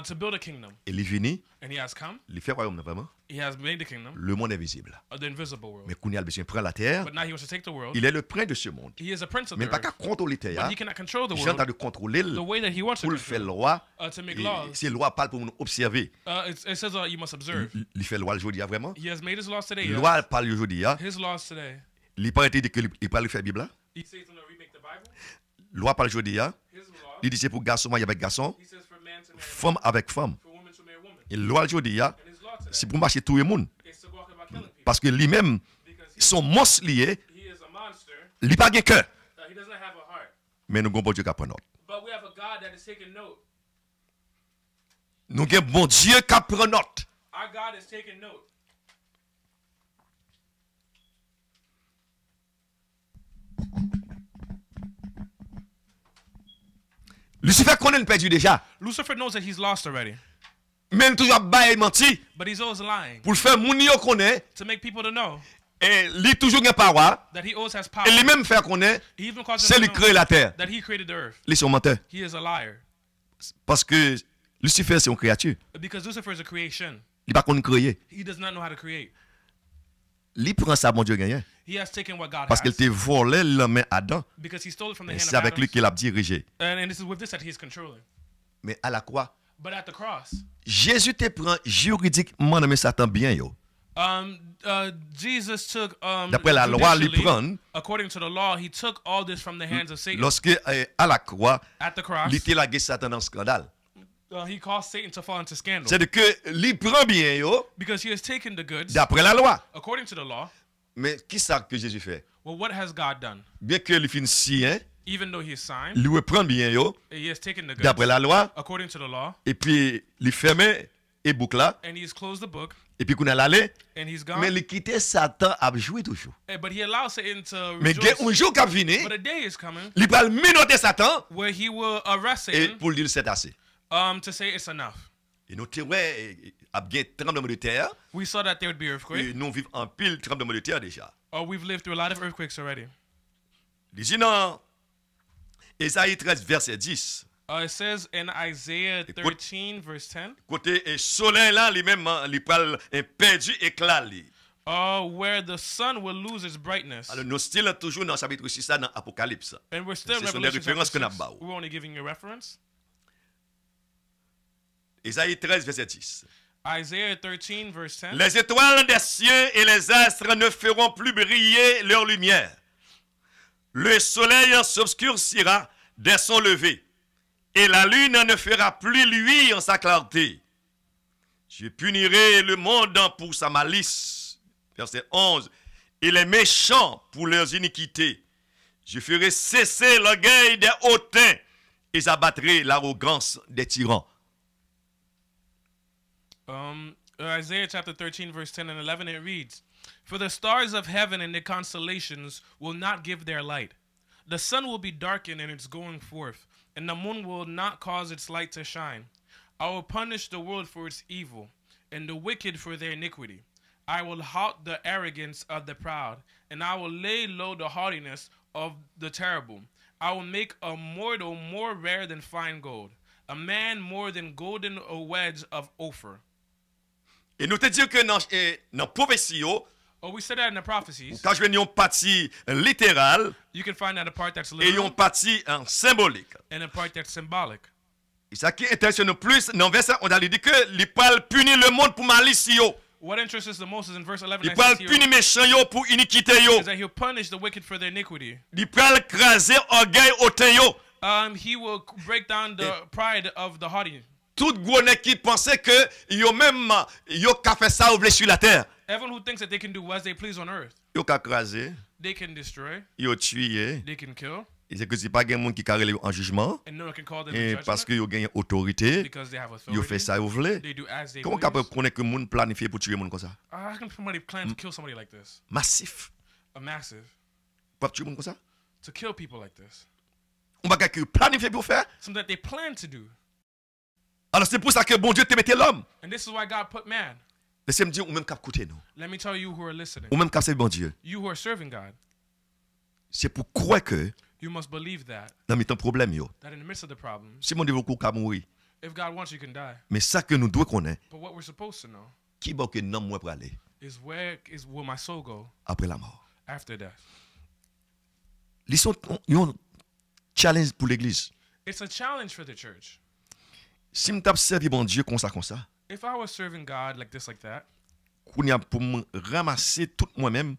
to build a kingdom. Et il venu, And he has come. il fait royaume vraiment. He has made the kingdom, Le monde invisible. the invisible world. Mais Kounia besoin prend la terre, But now he wants to take the world. il est le prince de ce monde. He is a prince of Mais the pas qu'à earth. contrôler But terre. he cannot control the Jean world a de contrôler the way that he wants to pour le faire le control roi. to make Et laws. si le roi parle pour nous observer, It says you must observe. il fait le roi aujourd'hui vraiment. He has made his laws today. Le Yes. roi parle aujourd'hui. His laws today. Il pas été dit qu'il parle le faire Bible. He says he's going to remake the Bible. Le roi parle aujourd'hui. His law. Il dit c'est pour garçon marié avec garçon, He says for man to marry femme avec femme. for woman to marry woman. Et le roi aujourd'hui, And his law today c'est pour marcher tout le monde. is to walk about killing people Parce que lui-même, because son monstre lié, he is a monster. il n'a pas de cœur. He doesn't have a heart. Mais nous avons bon Dieu qui apprend. But we have a God that is taking note. Nous avons bon Dieu qui apprend note. Our God is taking note. Lucifer connaît le perdu déjà. Lucifer knows that he's lost already, Mais il toujours bail menti but he's always lying pour le faire moun yo connaît to make people to know et lui toujours gagne parole that he always has power. et lui même faire connaît He even calls c'est lui himself créer la terre. that he created the earth. Les sont menteurs He is a liar parce que Lucifer c'est une créature. because Lucifer is a creation. Il pas qu'on créer. He does not know how to create. Il prend ça bon Dieu gagné He has taken what God parce qu'il has te volé la main Adam because he stole it from the et hand c'est of avec lui Adam. qu'il a dirigé. And this is with this that he is controlling. Mais à la croix, But at the cross, Jésus te prend juridiquement mais Satan bien yo. Jesus took D'après la loi, il judicially, prend according to the law, he took all this from the hands of Satan. lorsque à la croix, At the cross, il était lagué Satan dans le scandale. he caused Satan to fall into scandal C'est-à-dire que il prend bien yo because he has taken the goods d'après la loi. according to the law. Mais qui ça que Jésus fait? Well, what has God done? Bien que il finisse si hein, Even though he is signed, il reprend bien yo he has taken the goods d'après la loi according to the law, et puis il ferme et boucle là and he has closed the book, et puis qu'on a l'allé and he's mais gone. il quitte Satan à jouer toujours. But he allows Satan to Mais rejoice. un jour qui a fini, But a day is coming il va minoter Satan where he will arrest et Satan pour dire c'est assez. to say it's enough. Et nous ouais a bien tremblement de terre We saw that there would be earthquake. et nous vivons en pile tremblement de terre déjà. We've lived through a lot of earthquakes already. Il dit non Ésaïe 13 verset 10. It says in Isaiah 13 verse 10, Côté soleil là lui-même il parle un perdu éclat li. where the sun will lose its brightness. Alors nous still toujours dans chapitre 6 dans Apocalypse. And we're still in Ce sont des Revelation références chapter qu'on a 6. bas. We're only giving you a reference. Ésaïe 13 verset 10. Isaiah 13 verse 10. Les étoiles des cieux et les astres ne feront plus briller leur lumière. Le soleil s'obscurcira dès son lever, et la lune ne fera plus luire sa clarté. Je punirai le monde pour sa malice. Verset 11. Et les méchants pour leurs iniquités. Je ferai cesser l'orgueil des hautains et j'abattrai l'arrogance des tyrans. Isaiah chapter 13, verse 10 and 11, it reads, "For the stars of heaven and the constellations will not give their light. The sun will be darkened in its going forth, and the moon will not cause its light to shine. I will punish the world for its evil, and the wicked for their iniquity. I will halt the arrogance of the proud, and I will lay low the haughtiness of the terrible. I will make a mortal more rare than fine gold, a man more than golden a wedge of Ophir." Et nous te dire que dans la prophétie, Oh, we said that in the prophecies. quand je viens une partie littérale You can find that a part that's et literal une partie symbolique. and a part that's symbolic. Et ça qui intéresse le plus, dans le verset, on a dit que il peut punir le monde pour malice. What interests us the most is in verse 11 Il that peut says here, punir méchant yo pour iniquité yo. is that he'll punish the wicked for their iniquity. Il peut écraser orgueil hautain yo. He will break down the pride of the haughty. Tout gros nèg qui pensait que yo même yo ka fait ça ou vle sur la terre. Everyone who thinks that they can do as they please on earth, Yo ka écraser, they can destroy, yo tuer. they can kill, Et c'est que c'est pas gen monde qui carré en jugement and no one can call them et in parce judgment que yo gagne autorité, because they have yo authority. fait ça ou vle. They do as they Comment please. capable connaître que monde planifié pour tuer monde comme ça? How can somebody plan to kill somebody like this? Massif. A massive. Pour tuer monde comme ça? To kill people like this. On va que planifié pour faire. Something that they plan to do. Alors c'est pour ça que bon Dieu te mettait l'homme. And this is why God put man. Laissez-moi dire ou même cap côté nous. Let me tell you who are listening. Ou même cap c'est bon Dieu. You who are serving God, C'est pour croire que you must believe that dans mes temps problème yo. in the midst of the problems, Si mon Dieu veut qu'on mourir. if God wants, you can die. Mais ça que nous devons connaître, But what we're supposed to know qui va que non moi pour aller is where my soul go après la mort. after death. Ils sont un challenge pour l'église. It's a challenge for the church. Si me tape servi bon Dieu comme ça If I was serving God like this, like that, qu'on y a pour me ramasser tout moi-même,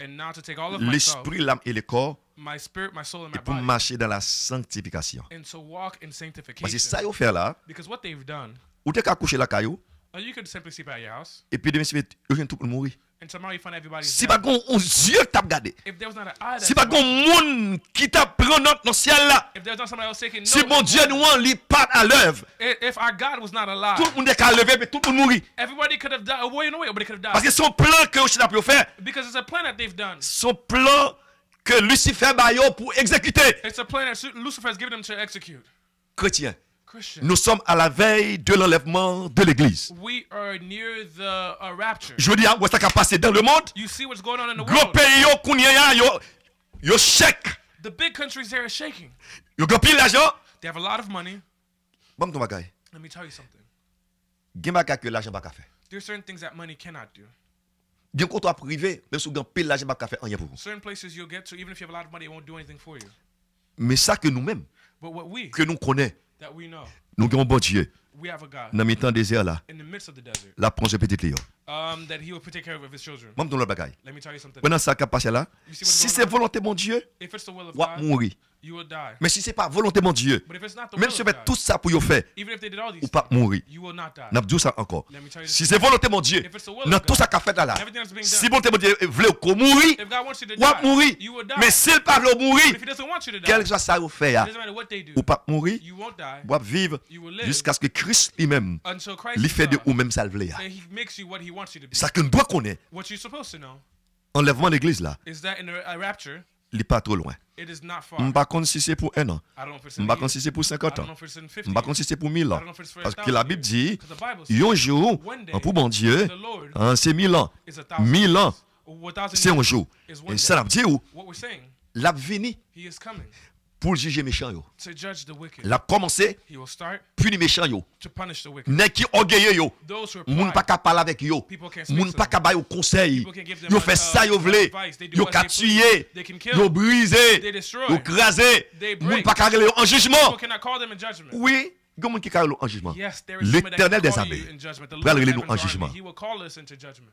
and now to take all of myself, l'esprit, l'âme et le corps my spirit, my soul, and et my pour body, marcher dans la sanctification. and to walk in Parce que sanctification. ça yo fait là, Because what they've done, ou t'es qu'à coucher la caillou you could simply sleep at your house, et puis demain si yo viens tout pour mourir. and tomorrow you find everybody's Si dead. pas gon on yeux t'a regardé. If there was not an eye Si that pas gon monde qui t'a pris dans le ciel là. if there's not somebody else taking Si note, bon Dieu nous en lit pas à l'œuvre, if our God was not alive, tout le monde est qu'à lever mais tout le monde mourir. everybody could have died. Oh, wait, no way, everybody could have Parce died. que son plan que Ochina peut faire, Because it's a plan that they've done. son plan que Lucifer baillot pour exécuter. It's a plan that Lucifer has given them to execute. Chrétien, Christian, nous sommes à la veille de l'enlèvement de l'église. we are near the rapture. Je dis, où est-ce qui a passé dans le monde? You see what's going on in the Gros world. pays yo kounya yo chèque. The big countries there are shaking. Yo gros pile l'argent. They have a lot of money. Bon ton bagay. Let me tell you something. Gen bagay que l'argent pas ka faire. There's certain things that money cannot do. Gen comptoir privé, même si gros pile l'argent pas ka faire rien pour vous. Certain places you'll get to, even if you have a lot of money, it won't do anything for you. Mais ça que nous-mêmes, But what que nous connaissons, that we know, nous avons bon Dieu. we have a God Dans mes temps désert là, in the midst of the desert, la prend ce petit lion. that He will take care of His children. Bon ton l'autre bagay. Let me tell you something. Pendant ça qui a passé là, You see what's si going c'est on? volonté mon Dieu, If it's the will of ou à God, mourir. you will die. Mais si c'est pas volonté mon Dieu, But if it's not the même will si of on fait tout God, ça pour y faire, even if they did all these ou pas things, mourir. you will not die. N'a dit ça encore. Let me tell you Si this. c'est volonté mon Dieu, If it's the will dans of tout God, ça qu'a fait là, everything that's being si done, volonté mon Dieu veut qu'on mourir, if God wants you to ou à die, mourir. you will die. Mais s'il pas veut But mourir, if He doesn't want you to die, quel it que soit ça vous fait, doesn't matter what they do, ou pas mourir, you won't die ou vivre You will live jusqu'à ce que Christ lui-même until Christ lui fait de comes, ou même ça le voulait. that He makes you what He wants you to be. Ça que nous doit connaître, What you're supposed to know enlèvement de l'église là, is that in a rapture, il n'est pas trop loin. it is not far. Je ne sais pas si c'est pour 1 an, I don't know if it's je in ne sais a pas year. si c'est pour 50 I don't ans, know if it's in je 50 ne sais pas years. si c'est pour 1000 I ans. don't know if it's for Parce 1,000 que la Bible years. dit, Because the Bible il y a un says jour, one day, pour bon Dieu, the Lord c'est 1000 ans. is 1,000 1000 ans, years. 1,000 c'est un years jour. is one Et ça day. veut dire, What we're saying, l'a venu He is coming pour juger méchant yo. to judge the wicked. L'a commencé, He will start punir méchant yo. to punish the wicked. Nèg qui orgueilleux yo. Those who are Moun pride, pas ka parler avec yo. people can't speak Moun to pas them. ka bay au conseil. People can't give them Yo fait ça yo vle. advice. They do Yo as ka they tuer. please. They can kill. Yo briser. They destroy. Yo craser. They Moun break. pas ka rele yo en jugement. People cannot call them in judgment. Oui, gon moun qui ka rele yo en jugement. Yes, there is somebody that L'Éternel can des call you armées in judgment. The pral Lord of rele nous en heaven's army, jugement. He will call us into judgement.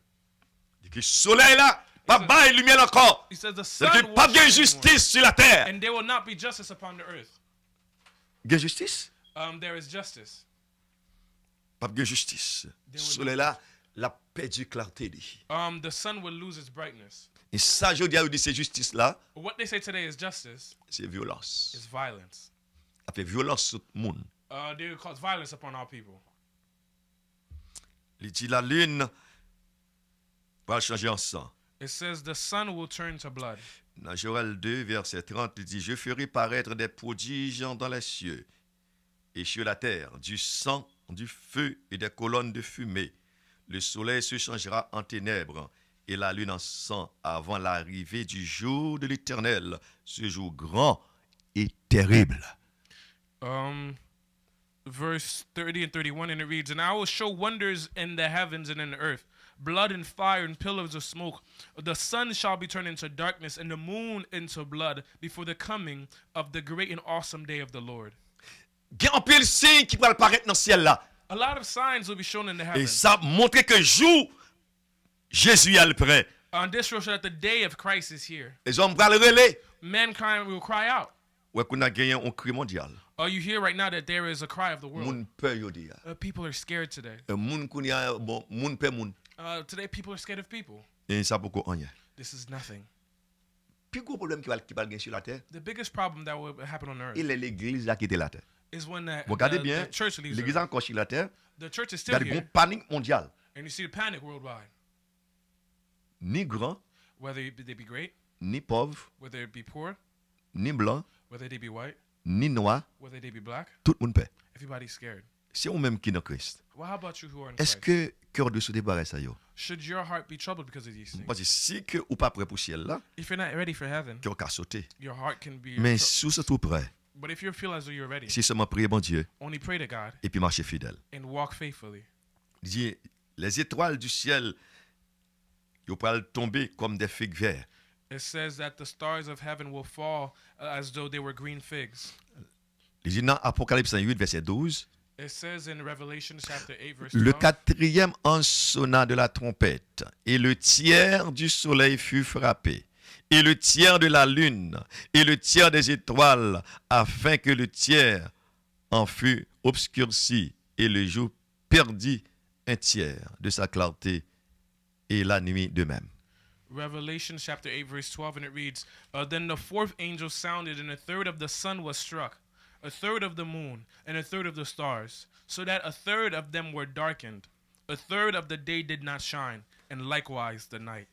Dit que soleil là, pas bail lumière encore. He says the C'est sun que will pas de shine anymore, justice sur la terre. and there will not be justice upon the earth. Gen justice? There is justice. Pas de justice. will Soleil là, la perdu clarté li. The sun will lose its brightness. Et ça je dis à dit c'est justice là, What they say today is justice c'est violence. is violence. Ça fait violence sur tout le monde. They will cause violence upon all people. Il dit la lune va changer en sang. It says the sun will turn to blood. Dans Joël 2, verset 30, il dit, je ferai paraître des prodiges dans les cieux et sur la terre, du sang, du feu et des colonnes de fumée. Le soleil se changera en ténèbres et la lune en sang avant l'arrivée du jour de l'Éternel, ce jour grand et terrible. Verse 30 and 31, and it reads, and I will show wonders in the heavens and in the earth, blood and fire and pillars of smoke. The sun shall be turned into darkness and the moon into blood before the coming of the great and awesome day of the Lord. Il y a un pile signe qui va apparaître dans le ciel là. A lot of signs will be shown in the Et heavens. ça montre que jour Jésus est prêt. On this will show that the day of Christ is here. Les hommes vont le relais. Mankind will cry out. Ouais, qu'on a gagné un cri mondial. Are you hear right now that there is a cry of the world? Moun peur yo di. People are scared today. Moun qu'on y a bon moun peur moun. Today people are scared of people. Et ça beaucoup rien. This is nothing. Plus gros problème qui va gagner sur la terre, The biggest problem that will happen on earth il est l'église là qui était la terre. is when the, Regardez the, bien, the church leaves l'église earth. encore sur la terre, The church is il y still a une here, panique mondiale. and you see the panic worldwide. Ni grand, Whether they be great, ni pauvre, whether it be poor, ni blanc, whether they be white, ni noir, whether they be black, tout le monde peur. everybody's scared. C'est ou même qui est dans Christ. Well, how about you who are in Est-ce Christ? que cœur de se débarrasser ça yo? Should your heart be troubled because of these things? Parce que si que ou pas prêt pour ciel là, If you're not ready for heaven, cœur qu'a sauter. your heart can be. Mais si vous êtes tout prêt, But if you feel as though you're ready, c'est seulement prier bon Dieu only pray to God et puis marcher fidèle. and walk faithfully. Il dit les étoiles du ciel ils vont tomber comme des figues vertes. It says that the stars of heaven will fall as though they were green figs. Il dit dans Apocalypse 8 verset 12, It says in Revelation chapter 8 verse le 12, quatrième ange sonna de la trompette, et le tiers du soleil fut frappé, et le tiers de la lune, et le tiers des étoiles, afin que le tiers en fût obscurci, et le jour perdit un tiers de sa clarté, et la nuit de même. Revelation chapter 8 verse 12, and it reads, then the fourth angel sounded, and a third of the sun was struck, a third of the moon, and a third of the stars, so that a third of them were darkened. A third of the day did not shine, and likewise the night.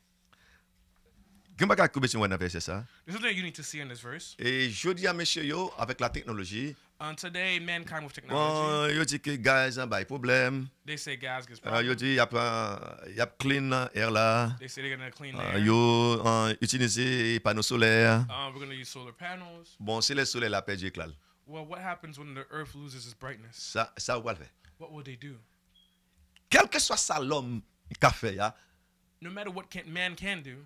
Qu'est-ce que vous avez verset ça? There's something you need to see in this verse. Et je dis à monsieur yo, avec la technologie, Today, mankind with technology, bon, yo dit que gaz a problème. they say gas gets Yo problems. dit y a clean air là. They say they're going to clean the air. Yo utiliser panneaux solaires. We're going to use solar panels. Bon, si le soleil la perd éclat, Well, what happens when the earth loses its brightness? ça va le faire. What will they do? Quel que soit ça l'homme qu'a fait ya, No matter what man can do,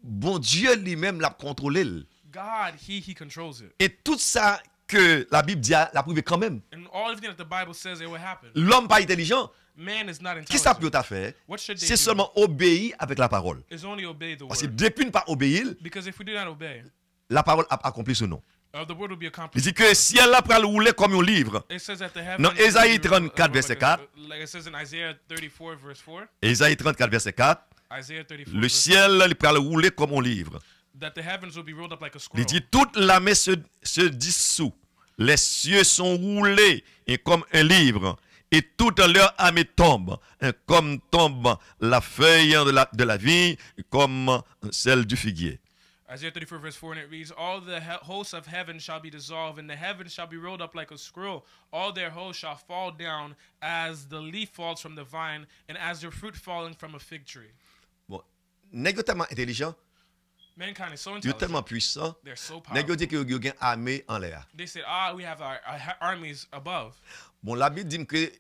bon Dieu lui-même l'a contrôlé. God, he controls it. Et tout ça que la Bible dit l'a prouvé quand même. And all everything that the Bible says it will happen. L'homme pas intelligent, Man is not qui ça intelligent. peut faire? What should they C'est do? seulement obéir avec la parole. Is only obey the Parce que word. depuis ne pas obéir, Because if we do not obey, la parole a accompli son nom. the word will be Il accomplished. dit que si elle a pris le rouler comme un livre, It says that the heavens. dans Ésaïe will be 34, like verset 4. like it says in Isaiah 34, verse 4. Ésaïe 34, verset 4, Isaiah 34, le verse ciel il prend le rouler comme un livre. 4, that the heavens will be rolled up like a Il scroll. dit toute la mer se dissout, les cieux sont roulés et comme un livre, et toute leur âme tombe, comme tombe la feuille de la vigne, comme celle du figuier. Isaiah 34 verse 4, and it reads, all the hosts of heaven shall be dissolved, and the heavens shall be rolled up like a scroll. All their hosts shall fall down as the leaf falls from the vine, and as the fruit falling from a fig tree. Bon, nèg yo tellement intelligent, Mankind is so yo intelligent. tellement puissant, They're so nèg yo powerful. dit que yo gen armée en l'air. They said, we have our armies above. Bon, la Bible dit que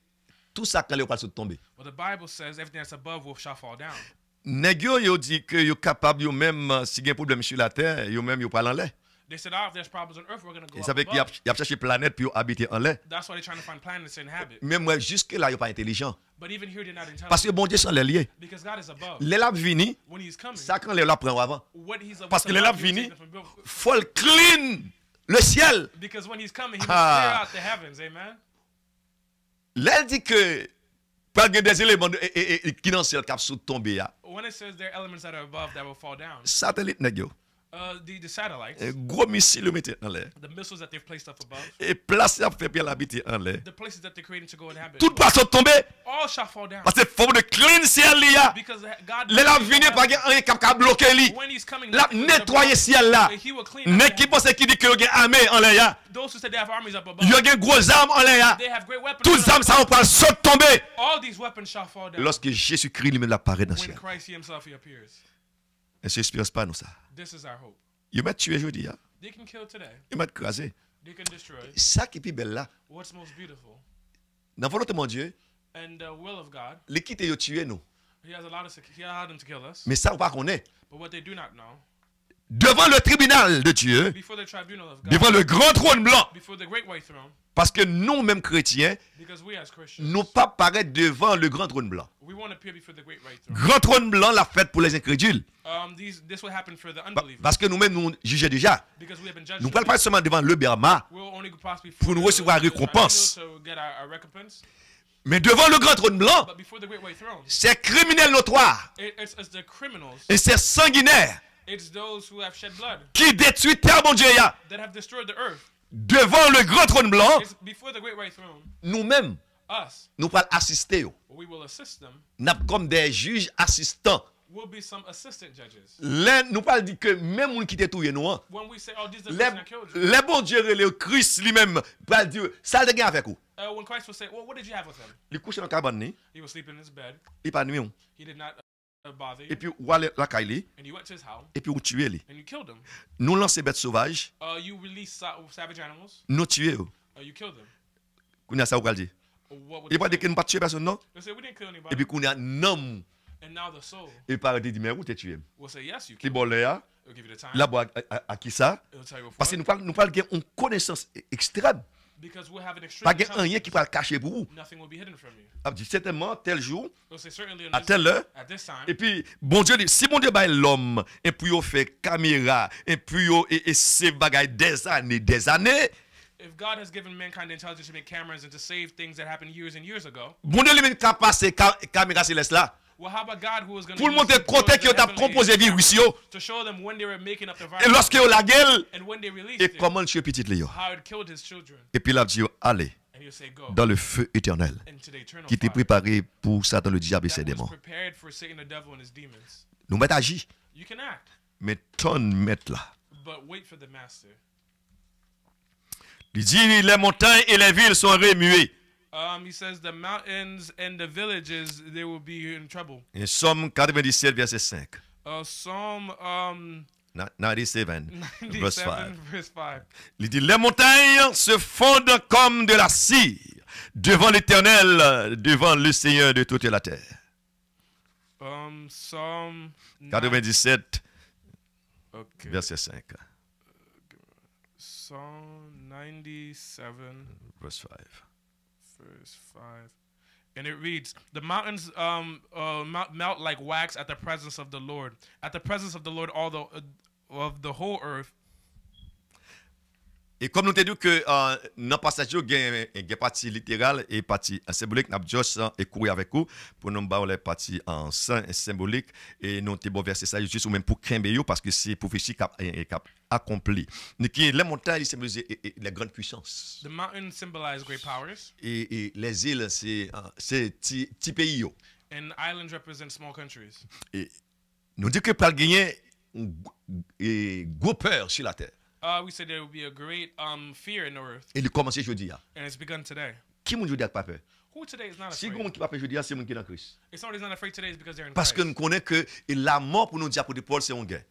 tout ça quand yo pas tomber. Well, the Bible says everything that's above shall fall down. Nèg yo dit que yo capable yo même si gen problème sur la terre, yo même yo pas en l'air. They said, if there's problems on earth, we're going to go Et up ça fait qu'il y above. a cherché planète puis yo habiter en l'air. That's why they're trying to find planets to inhabit. Même moi jusque là yo pas intelligent. But even here, they're not Parce intelligent. que bon Dieu sans les lié. Because God is above. Les lap vini, When he's coming, ça quand les lap prend avant. what he's Parce what's que les above lap you is vini, taken from below. faut le clean le ciel. Because when he's coming, he must Ah. clear out the heavens. Amen. Là dit que pas des éléments qui dans le ciel cap sous tomber ya. When it says there are elements that are above that will fall down, Satellite nèg yo. The satellites, Un gros missile le mettait en l'air. the missiles that they've placed up above, Et place à fait bien l'habiter en l'air. the places that they're creating to go inhabit. Tout pas tomber All shall fall down. parce que faut de clean ciel là. Because God, Les la venir pas un cap bloquer lui. when He's coming, La nothing will nettoyer separate. ciel là. He will clean Mais up qui the- pense qui dit que y a armée en l'air. those who said they have armies up above. Il y a des gros armes en l'air. They have great weapons. Tous armes ça on peut sauter tomber. All these weapons shall fall down. Lorsque Jésus-Christ lui-même apparaît dans le When ciel. Christ Himself He appears. Et c'est espérance pas nous ça. This is our hope. Il m'a tué aujourd'hui, They can kill today. il m'a écrasé. They can destroy. Ça qui est plus belle là. What's most beautiful? Dans la volonté de mon Dieu, And the will of God, l'équipe est tué nous. He has allowed us. He allowed them to kill us. Mais ça on pas connaît. But what they do not know, Devant le tribunal de Dieu, before the tribunal of God, devant le grand trône blanc, before the great white throne, parce que nous-mêmes chrétiens, because we as Christians, nous pas paraître devant le grand trône blanc. we won't appear before the great white throne. Grand trône blanc, la fête pour les incrédules. This will happen for the unbelievers. Parce que nous-mêmes, nous jugeons déjà. Because we have been judged. Nous ne parlons pas seulement devant le Berma, We'll only pass before pour nous the- recevoir the récompense. tribunal to get our recompense. mais devant le grand trône blanc, But before the great white throne, c'est criminel notoire it's the criminals. et c'est sanguinaire It's those who have shed blood qui détruit terre, mon Dieu. that have destroyed the earth. Devant le grand trône blanc, It's before the great white throne, nous-mêmes, us, nous pas assister. we will assist them. Nous comme des juges assistants. We'll be some assistant judges. Nous pas dire que même gens qui te touye nous. When we say, oh, this is the Les, person that killed you. les bons dieux, le Christ lui-même, pas dire ça de gain avec vous. When Christ will say, well, what did you have with him? Il couche dans la cabane, ni, He was sleeping in his bed. il pas nuit. He did not bother Et you. puis ou aller la caille, And you went to his house et puis ou tuer lui. and you killed him. Nous lancer bêtes sauvages, You released savage animals. nous tuer. You killed them. Qu'on a ça ou dire. What would Il pas they dire que nous pas tuer personne non. say? We didn't kill Et anybody. puis qu'on a non. And now the soul Et par dire mais où t'es tué. will say, yes, you Les killed. bolés là, It'll give you the time. là à qui ça? It'll tell you Parce que what. nous parlons une connaissance extrême. Because we'll have an extreme Pas rien intelligence. qui va le cacher pour vous. Nothing will be hidden from you. A dit certainement tel jour, It'll say certainly à on telle heure. at this time. Et puis, bon Dieu dit, si bon Dieu baille l'homme, et puis il fait caméra, et puis et c'est bagaille des années, If God has given mankind the intelligence to make cameras and to save things that happened years and years ago, bon Dieu lui-même qui a passé caméra céleste là, well, how about God who was going pour le montrer côté qui a composé virus yo, to show them when they were making up the et virus lorsque yo la gueule, and when they released et it, comment le tuer petit yo. how it killed his children. Et puis là, dit, allez, And he'll say, go dans le feu éternel, into the eternal qui était fire préparé pour Satan, le diable et ses that was démons. prepared for Satan, the devil, and his demons. Nous mettons agi, You can act, mais tonne mettre là. but wait for the master. Il dit, les montagnes et les villes sont remuées. He says the mountains and the villages, they will be in trouble. Et Somme 97, verset 5. Psalm 97, verse 5. 97, verse 5. Il dit, les montagnes se fondent comme de la cire devant l'Éternel, devant le Seigneur de toute la terre. Psalm 97, okay. verset 5. Psalm 97, Verse 5. verse 5. And it reads, the mountains melt like wax at the presence of the Lord. At the presence of the Lord, all of the whole earth. Et comme nous t'ai dit que dans le passage, il y a une partie littérale et une partie symbolique, nous avons et courir avec vous pour nous voir les parties en symbolique et nous t'ai verser ça juste ou même pour craindre parce que c'est prophétie qui accompli. Les montagnes symbolisent les grandes puissances. The mountains symbolize great powers, Et les îles, c'est petit pays. Yo. and islands represent small countries. Et nous disons que pour gagner une gros peur sur la terre. We said there will be a great fear in the earth, Et il commence jeudi. and it's begun today. Qui m'a dit qu'il pas peur? Who today is not Si afraid? quelqu'un qui pas peur jeudi, c'est mon qui est dans Christ. If somebody's not afraid today, it's because they're in Parce que Christ. nous connaissons que la mort pour nous dire pour Paul, c'est une guerre.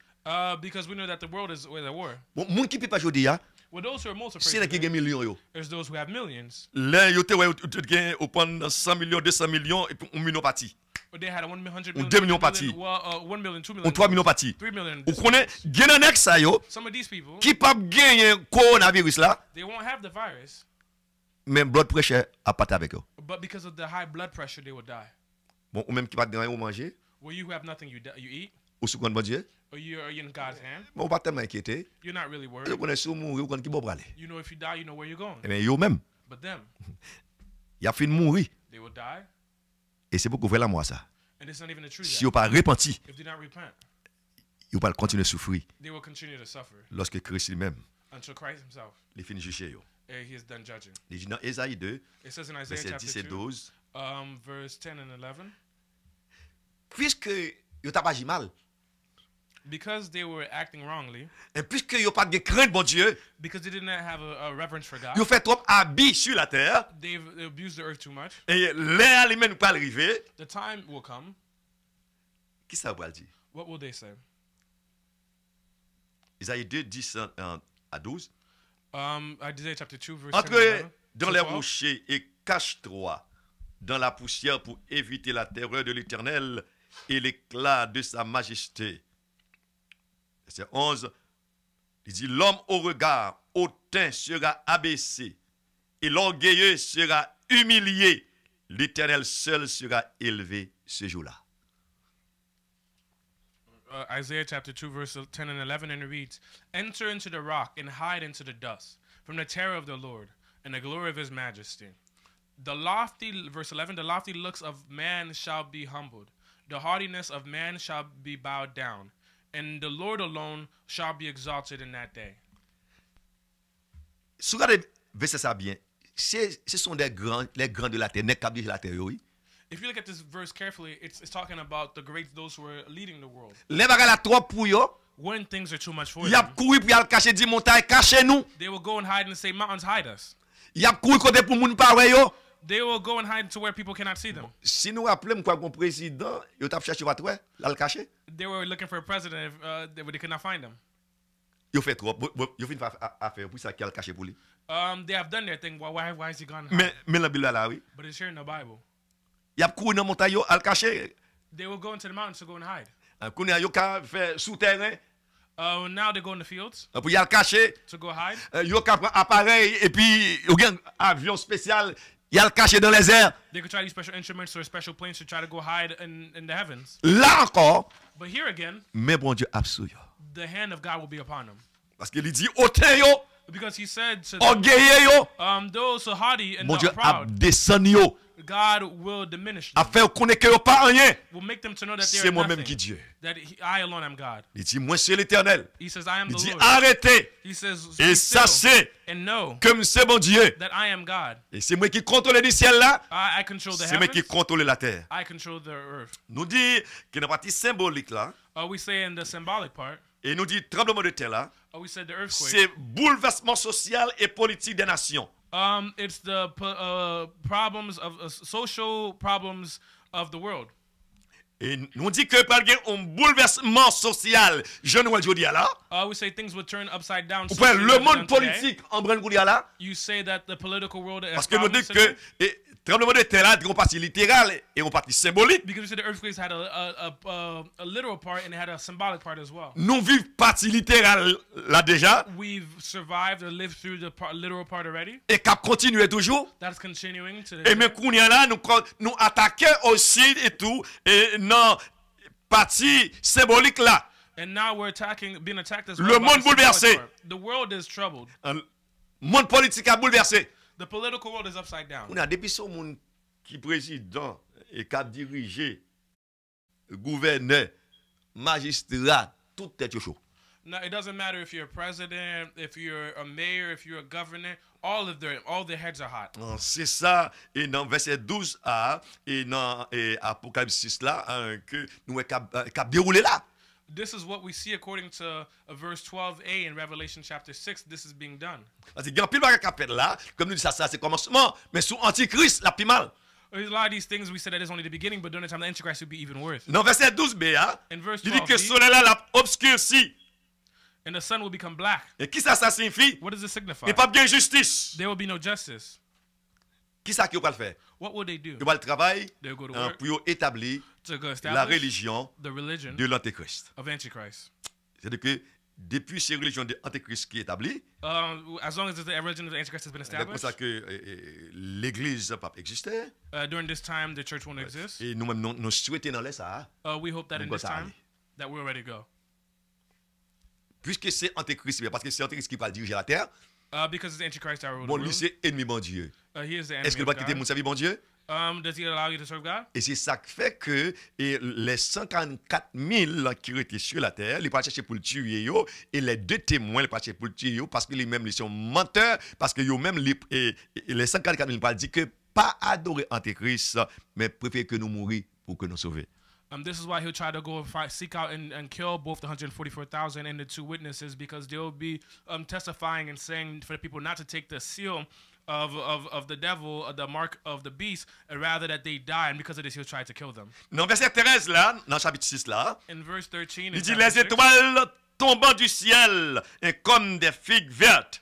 Because we know that the world is with a war. Bon, moun qui peut pas jeudi, Well, those who are most c'est afraid là qui today, gagne millions yo. there's those who have millions. Là, yo te ouais, tu gagne au prendre 100 millions, 200 millions et puis 1 million parti. But they had 100 Ou million, 2 millions 2 partis. million, well, 1 million, 2 Ou million, 3 millions parti. 3 million. Ou connaît gagne nek ça yo Some of these people, qui pas gagner coronavirus là, they won't have the virus, même blood pressure a pas avec eux. but because of the high blood pressure, they will die. Bon, ou même qui pas gagner ou manger, Well, you who have nothing, you eat, ou sous bon Dieu. or you're in God's hand. Bon, pas tellement inquiété. You're not really Yo worried. connaît sous mourir, ou connaît qui bon aller. You know if you die, you know where you're going. Mais yo même, But them, il a fait mourir they will die, et c'est pour couvrir la moi ça. and it's not even the truth Si yet. yo pas repenti, If they don't repent, ils vont continuer à souffrir they will continue to suffer lorsque Christ lui-même until Christ himself les finit juger. he is done judging. Il dit dans Ésaïe 2, It says in Isaiah verset chapter 10 et 2, 12, verse 10 and 11, puisque ils n'ont pas agi mal, because they were acting wrongly, et puisque ils n'ont pas de crainte, bon Dieu, because they did not have a reverence for God, ils ont fait trop habits sur la terre, they abused the earth too much. et l'air lui-même pas arriver, The time will come. qui ça va dire? What will they say? Ésaïe 2, 10 à 12. Isaiah chapter 2, verse 10 and Entre 11. dans to les 12. rochers et cache-toi dans la poussière pour éviter la terreur de l'Éternel et l'éclat de sa majesté. Verset 11, il dit, l'homme au regard hautain sera abaissé et l'orgueilleux sera humilié. L'Éternel seul sera élevé ce jour-là. Isaiah chapter 2, verse 10 and 11, and it reads, enter into the rock and hide into the dust from the terror of the Lord and the glory of his majesty. The lofty, verse 11, the lofty looks of man shall be humbled. The haughtiness of man shall be bowed down. And the Lord alone shall be exalted in that day. Si vous regardez verset ça bien, ce sont les grands de la terre, les qui dirigent la terre, oui. If you look at this verse carefully, it's talking about the greats, those who are leading the world. Les bagages la trop pour eux, When things are too much for ils a them, couru pour aller cacher des montagnes, cacher nous. they will go and hide and say, mountains hide us. Ils a couru côté pour moun pa wè yo. They will go and hide to where people cannot see them. Si nous rappelons quoi, mon président, il a cherché votre ouais, là le cacher. They were looking for a president, they could not find him. Il fait trop, il fait une affaire pour ça qu'il a caché pour lui. They have done their thing. Well, why is he gone? Mais la Bible là oui. But it's here in the Bible. Il a couru dans montagne yo, al cacher. They will go into the mountains to go and hide. Kounya yo ka fait souterrain Now they go in the fields pour y al cacher. to go hide. Yo ka prend appareil et puis yo gen avion spécial, il a caché dans les airs. They could try to use special instruments or special planes to try to go hide in the heavens. Là encore, But here again, mais bon Dieu absous yo. the hand of God will be upon them. Parce qu'il dit hautain yo, Because he said to them, orgueilleux yo, those who are haughty and bon not Dieu a proud, descendu yo, God will diminish a them. fait connaître que yo pas rien. Will make them to know that they C'est are moi-même nothing. qui Dieu. That I alone am God. Il dit moi c'est l'Éternel. He says, I am Il the dit Lord. arrêtez He says, et "Be still sachez and know que c'est bon Dieu. that I am God. Et c'est moi qui contrôle le ciel là, I control the c'est moi qui heavens. contrôle la terre. I control the earth. Nous dit que dans la partie symbolique là, We say in the symbolic part, et nous dit tremblement de terre là, we said the earthquake. c'est bouleversement social et politique des nations. It's the problems of social problems of the world. Et nous dit que par exemple un bouleversement social, je ne vois dire là, We say things would turn upside down. ou bien socially le rather monde than today. politique en train de dire là, You say that the political world has parce que nous problems dit today? que tremblement de terre là, il y a une partie littérale et une partie symbolique. Because we said the earthquakes had a literal part and it had a symbolic part as well. Nous vivons partie littérale là déjà We've survived or lived through the literal part already. et cap continuer toujours. That's continuing today. Et même qu'on y a là, nous attaquons aussi et tout, et non, partie symbolique là. And now we're being attacked as Le well. by monde the symbolic bouleversé. part. The world is troubled. Le monde politique a bouleversé. The political world is upside down. On a depuis son monde qui président et qui a dirigé, gouverneur, magistrat, tout est chaud. Now it doesn't matter if you're a president, if you're a mayor, if you're a governor, all their heads are hot. C'est ça, et dans verset 12a, et dans Apocalypse 6 là, que nous avons déroulé là. This is what we see according to verse 12a in Revelation chapter 6. This is being done. Parce qu'il y a un pile de capet là, comme nous dit ça c'est commencement, mais sous Antichrist, la plus mal. There's a lot of these things we said that is only the beginning, but during the time the Antichrist would be even worse. Dans verset 12b, In verse il dit que 12b, soleil là l'a obscurci. and the sun will become black. Et qui ça signifie? What does this signify? Il n'y a pas de justice. There will be no justice. Qui ça qui va le faire? What will they do? Il va le travail They'll go to work pour établir to go la establish religion the religion de l'Antéchrist. of Antichrist. C'est-à-dire que depuis ces religions de l'Antéchrist qui est établie, As long as the religion of the Antichrist has been c'est pour established, ça que l'Église n'a pas existé. during this time the church won't exist. Et nous-mêmes, nous souhaitons dans les ça. We hope that in Nous this allons time aller. that we're ready to go. Puisque c'est Antéchrist, parce que c'est Antéchrist qui va diriger la terre, Because it's Antichrist that will bon, rule. lui, c'est ennemi bon Dieu. He is the Est-ce enemy qu'il of va quitter God. mon service bon Dieu? Does he allow you to serve God? Et c'est ça qui fait que les 144 000 qui étaient sur la terre, ils pas chercher pour le tuer yo, et les deux témoins ils pas chercher pour le tuer yo, parce que les mêmes ils sont menteurs, parce que yo même les 144 000 pas dit que pas adorer Antéchrist, mais préférer que nous mourir pour que nous sauver. This is why he'll try to go and seek out and kill both the 144,000 and the two witnesses, because they'll be testifying and saying for the people not to take the seal of the devil, the mark of the beast, and rather that they die, and because of this he'll try to kill them. Dans verset 13 là, dans chapitre 6 là, In verse 13, il dit les étoiles tombant du ciel et comme des figues vertes.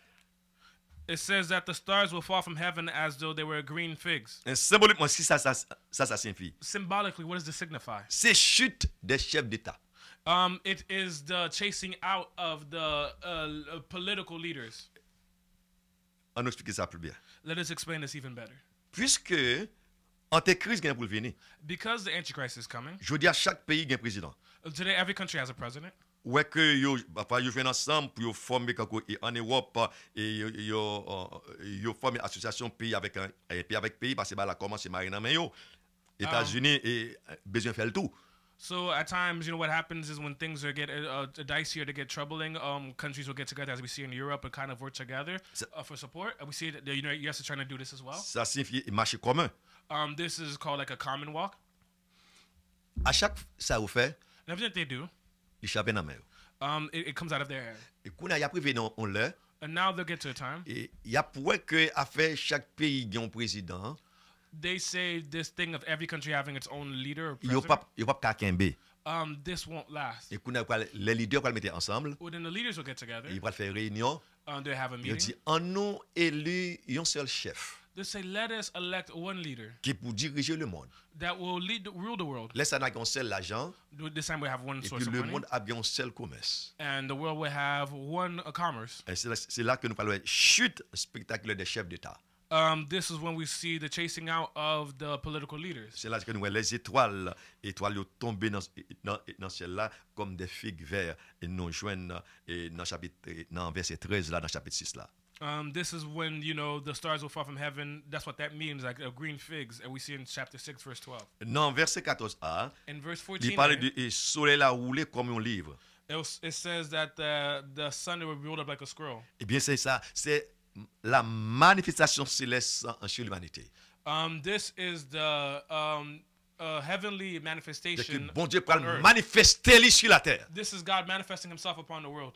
it says that the stars will fall from heaven as though they were green figs. Et symboliquement, si ça signifie, Symbolically, what does this signify? c'est chute des chefs d'État. It is the chasing out of the political leaders. On nous explique ça plus bien. Let us explain this even better. Puisque Antéchrist vient pour venir, Because the Antichrist is coming, je dis à chaque pays a un président. today every country has a president. Ouais que yo viennent ensemble pour former en Europe et yo former association pays avec pays parce que là commence mariner mais yo États-Unis et besoin faire le tout. So at times, you know, what happens is when things are get dicey or to get troubling, countries will get together, as we see in Europe, and kind of work together for support. And we see that the US is trying to do this as well. Ça signifie marché commun. This is called like a common walk. À chaque ça vous fait, And everything that they do, il échappe dans main. it comes out of their head. Et qu'on a privé on l'heure And now they'll get to a time. et il y a pour que affaire chaque pays a un président. They say this thing of every country having its own leader or Yo president. pas kakembe. This won't last. Et qu'on a les leaders va mettre ensemble, Well, then the leaders will get together. ils vont faire réunion, They have a ils meeting. dit en nous élu un seul chef They say, let us elect one leader qui pour diriger le monde. that will rule the world. Laisse on a un seul l'argent This time we have one et source puis of le money. monde a bien un seul commerce. And the world will have one commerce. Et c'est là que nous parlons de chute spectaculaire des chefs d'État. This is when we see the chasing out of the political leaders. C'est là que nous voyons les étoiles tombées dans le ciel là comme des figues vertes et nous joignent dans verset 13 là dans chapitre 6 là. This is when, you know, the stars will fall from heaven. That's what that means, like green figs. And we see in chapter 6, verse 12. Dans verset 14a, In verse il 14, parle there, du soleil a roulé comme un livre. it says that the sun will be rolled up like a scroll. Eh bien c'est ça, c'est la manifestation céleste sur l'humanité. This is the heavenly C'est que manifestation bon Dieu on peut earth. manifester lui sur la terre. This is God manifesting himself upon the world.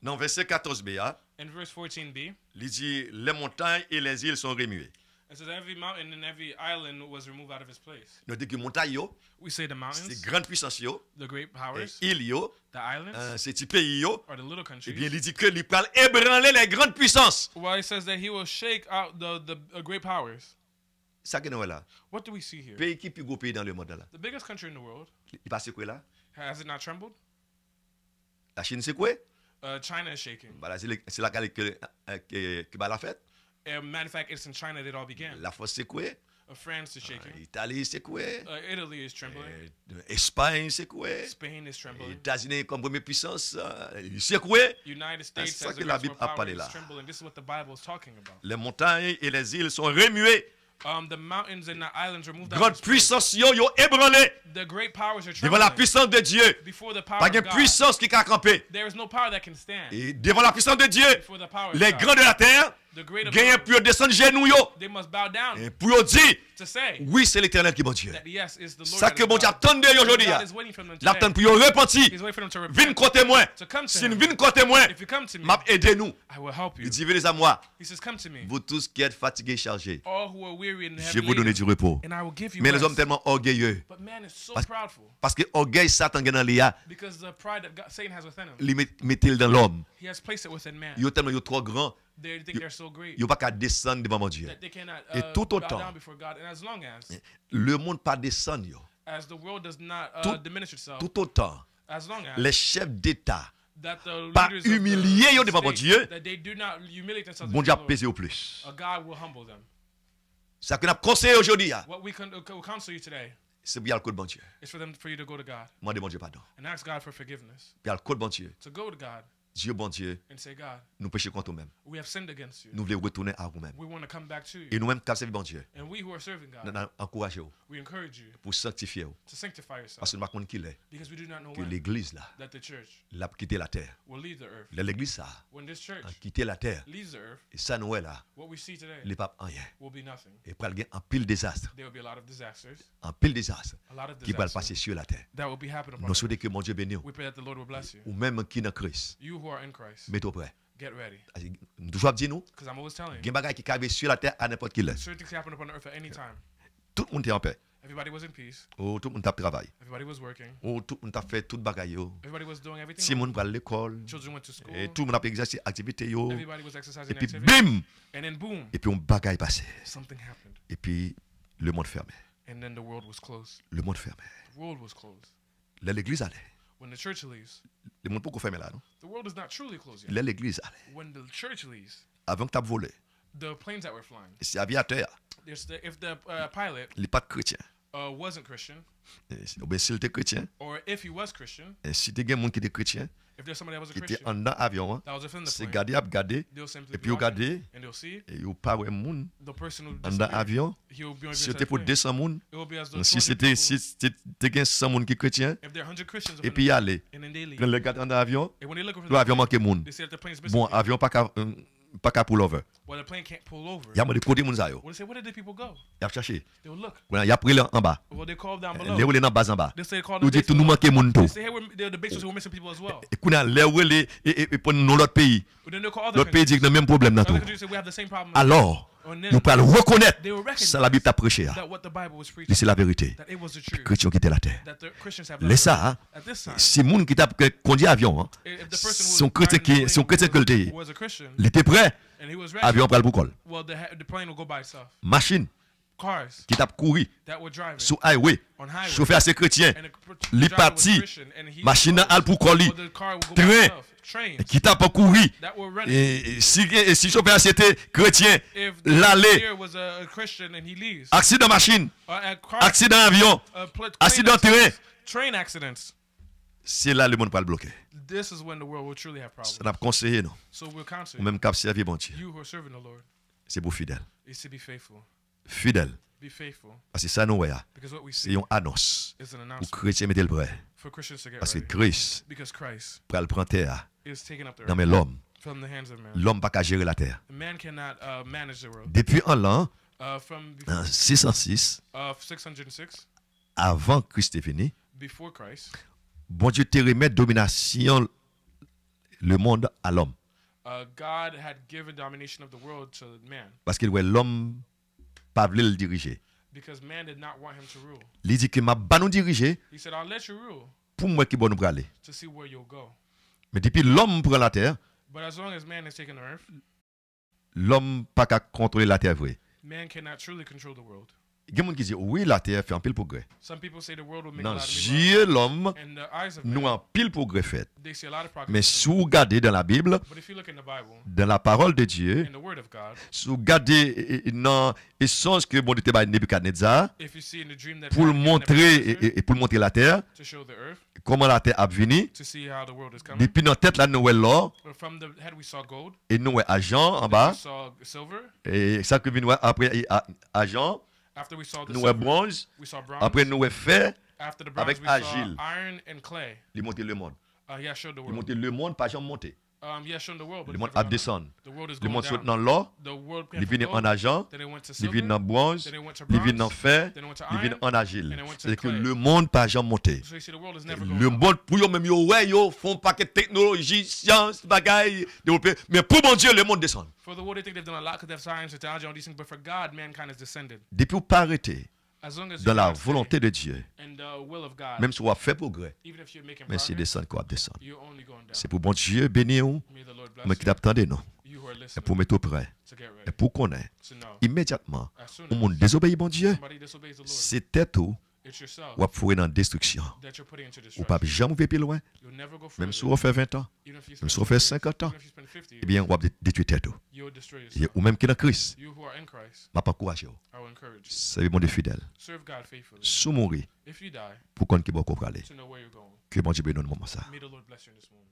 Dans verset 14b, In verse 14b, il dit les montagnes et les îles sont remuées. it says every mountain and every island was removed out of its place. Nous dit que montagne yo, We say the c'est mountains, grande puissance yo, the great et powers, îles yo, the islands, c'est petit pays yo. or the little Eh bien countries. il dit que il peut ébranler les grandes puissances. Well, it says that he will shake out the great powers. Ça que nous là. What do we see here? Pays qui plus gros pays dans le monde là. The biggest country in the world, Il passe quoi là? has it not trembled? La Chine c'est quoi? China is shaking. Voilà, c'est la que va la fête. Matter of fact, it's in China that it all began. La France c'est quoi? France is shaking. Italie c'est quoi? Italy is trembling. Espagne c'est quoi? Spain is trembling. États-Unis comme première puissance, c'est quoi? United States ça has que the la greatest Bible world a power parlé is là. trembling. This is what the Bible is talking about. Les montagnes et les îles sont remuées. The mountains and the islands are moved out. Grande of its place. puissance yo ébranlé The great powers are devant la trembling puissance de Dieu. before the power Pas of de God. puissance qui a campé. There is no power that can stand Et devant la puissance de Dieu, before the power of les God. grands de la terre The great of gagnent God, pour descendre genoux yo they must bow down et pour dire to say oui, c'est l'Éternel qui est bon Dieu. that yes is the Lord. Ça that que is bon Dieu God. attend de aujourd'hui. God is waiting for them L'attend today. pour yo repentir. He's waiting for them to Vin repent. côté moi. To come to Si him. vin côté moi, If you come to me, m'a aidé nous. I will help you. Il dit venez à moi, He says, come to me, vous tous qui êtes fatigués et chargés. all who are weary and Je heavy vais vous donner laden, du repos. and I will give you Mais les rest. hommes tellement orgueilleux But man is so Parce- proudful parce que orgueil Satan gagne dans l'IA, because the pride that Satan has within him, il met dans l'homme. he has placed it within man. Ils sont tellement trop grands, They think they're so great ils n'ont pas qu'à descendre devant mon Dieu. that they cannot Et tout bow autant. down before God. And as long Le monde pas descendre, yo. as the world does not Tout- diminish itself, Tout autant, as long as les chefs d'État, that the pas leaders of the humiliés yo devant mon state, Dieu, that they do not humiliate themselves bon before Dieu a the Lord, pesé au plus. God will humble them. Ça que nous conseillé aujourd'hui, What we will counsel you today c'est bien le code bon Dieu. is for you to go to God Moi, mon Dieu pardon. and ask God for forgiveness, Bien le code bon Dieu. to go to God Dieu bon Dieu, and say, God, nous péchons contre nous-mêmes. we have sinned against you. Nous voulons retourner à vous-même. We want to come back to you. Et nous-mêmes, qui servons bon Dieu, And we who are serving nous God, encourageons we encourage you pour sanctifier vous. to sanctify yourself. Parce que nous ne savons pas qui est, Because we do not know que when l'église là, that the church l'a quitté la terre. will leave the earth. L'église ça, When this church a quitté la terre. leaves the earth, Et ça, nous est là, what we see today les papes en rien. will be nothing. Et pour aller en pile désastre, There will be a lot of disasters, en pile désastre, a lot of qui va disasters passer sur la terre. that will be happening upon Nous us. souhaitons que mon Dieu bénisse. We pray that the Lord will bless you. Ou même qui est dans Christ, You who are in Christ, mettez-vous prêt. get ready. Nous toujours dire nous, Because I'm always telling il y a you, des bagages qui arrivent sur la terre à n'importe quelle heure. certain things happen upon the earth at any time. Tout le monde est en paix. Everybody was in peace. Ou tout le monde a travaillé. Everybody was working. Ou tout le monde a fait tout bagaille. Everybody was doing everything. Si le monde va à l'école, Children went to school. et tout le monde a exercé activité. Everybody was exercising Et puis activity. bim! And then boom, Et puis on bagaille passé. something happened. Et puis le monde fermé. And then the world was closed. Le monde fermé. The world was closed. Là l'église allait. When the church leaves, Le monde pourquoi fermé là non? the world is not truly closed yet. Là l'église allait. When the church leaves, Avant que tu aies volé. the planes that were flying, Et si aviateur, if the pilot il n'est pas chrétien. wasn't Christian, Ou bien s'il était chrétien, or if he was Christian, et si tu as quelqu'un qui était chrétien, if there's somebody that was a qui était Christian en dans l'avion, that was within the c'est plane, garder, regarder, they'll simply et be puis watching, regarder, and they'll see et il pas ouais monde the person who en dans disappeared. l'avion. He will be on Si the c'était pour plane. 200 monde, It will be as though si 200 c'était people- si tu 100 monde qui est chrétien, if there are 100 Christians et within puis y the aller, and then they leave, quand le gars en dans l'avion, and when they look over l'avion manque monde. they see that the plane is missing Bon, people. avion pas qu'à pull over. Well, the plane can't pull over. Il y a des côtés moun sa yo. Well, they say, where did the people go? Il a cherché. They will look. Il a pris en bas. Well, they call down Les below. roulé en bas en bas. They say they call Ou the dit tout nous bases. manque moun tout. They say, hey, they're the bases who were missing people as well. Et qu'on a les roulé et pour nous l'autre pays. But then they'll call other L'autre pays dit countries. que le même problème dans Other tout. countries say, we have the same problem. Alors, And then nous pouvons reconnaître they will ça la Bible t'a prêché. that what the Bible was Et preaching, c'est la vérité. that it was the truth, Chrétiens qui étaient la terre. that the Christians have Les left ça, earth. hein, At this time, si moun qui t'a conduit avion, hein, if the person who son was chrétien driving the qui son plane chrétien que le était, was a Christian, il était prêt, and he was ready, avion pral boucol. well, the plane will go by itself. Machine Cars qui t'a couru that were driving sur highway, on highway, chauffeur c'est chrétien, and li driver was parti, Christian, and he machine drove. al pour coller, Well, the car will go by train itself. Trains qui t'a pas couru. that were running. Et si chauffeur c'était chrétien, If the l'aller, engineer was a Christian and he leaves, accident machine, a car, accident avion, plane accident accidents, train accidents, c'est là le monde pral bloquer. this is when the world will truly have problems. Ça n'a conseillé non. So we'll counsel Ou même cap servir bon Dieu. you who are serving the Lord C'est pour fidèle. is to be faithful. Fidèle. Be faithful. Parce que ça nous voyons. Because what we C'est see une annonce is an pour announcement chrétien mettre le prêt. for Christians to get Parce que ready. Christ Because Christ pral prendre terre is taking up the dans earth l'homme. from the hands of man. L'homme pas qu'à gérer la terre. Man cannot manage the world. Depuis un l'an, From en 606, 606, avant Christ est venu, before Christ, bon Dieu te remet domination le monde à l'homme. God had given domination of the world to man Parce qu'il ouais l'homme pas voulu le diriger. because man did not want him to rule. Il dit que m'a pas nous diriger He said, I'll let you rule pour moi qui bon nous aller. to see where you'll go. Mais depuis l'homme prend la terre, But as long as man has taken the earth, l'homme pas qu'à contrôler la terre vrai. man cannot truly control the world. Il y a des gens qui disent oui la terre fait un pile progrès. Some people say the world will make Dans a lot of Dieu l'homme in the eyes of nous man, un pile progrès fait. they see a lot of progress. Mais si vous regardez dans la Bible, But if you look in the Bible, dans la parole de Dieu, in the Word of God, si vous regardez dans l'essence que bon Dieu t'a donné Nebuchadnezzar if you see in the dream that pour God le gave montrer Nebuchadnezzar et pour le montrer la terre, to show the earth, comment la terre a venu. to see how the world is coming. Depuis notre tête là nous voyons l'or But from the head we saw gold, et nous voyons argent en we bas saw silver. et ça que vient après argent, After we saw the nous voyons silver, bronze, we saw bronze. après nous voyons fer, After the bronze, avec we argile. saw iron and clay. il monte le monde. He has showed the Il world. monte le monde pas jamais monter. He has shown the world, but Le it's monde never a gone descendre. down. The world is Le going monde saute down. dans l'or, The world il came from vient en gold, argent, then it went to il silver, vient en bronze, then it went to il vient en bronze, fer, then it went to il vient iron, en argile. and it went to C'est que clay. le monde pas jamais monter. So you see, the world is never going Le down. monde pour eux même yo ouais yo font paquet de technologie, science, bagaille développé, mais pour mon Dieu le monde descend. For the world, they think they've done a lot because they have science and technology and all these things, but for God, mankind has descended. Depuis vous pas arrêter As long as dans you la not stay volonté de Dieu, in the will of God, même si on a fait progrès, even if you're making mais si progress, descend quoi descend. you're only going down. C'est pour bon Dieu bénir vous, May the Lord mais bless qui you, t'attendez non, you who are et listening, pour mettre au prêt, to get et ready, pour connaître to know. immédiatement, As soon au as monde désobéit bon Dieu, somebody disobeys the Lord, c'est tête ou it's yourself ou fourrer dans la destruction. that you're putting into Ou pas destruction. jamais plus loin, You'll never go même further. si on fait 20 ans, Even if you même spend si on fait 50 50 ans, even if you spend 50 eh bien on va détruire tête ou. you'll destroy Et- yourself. Ou même qui est dans Christ, You who are in Christ, m'a pas encouragé. I will encourage you. C'est mon Dieu fidèle. Serve God faithfully. Sous mourir, If you die, pour qu'on qui va aller. to know where you're going. Que mon Dieu bénisse nous moment ça. May the Lord bless you in this moment.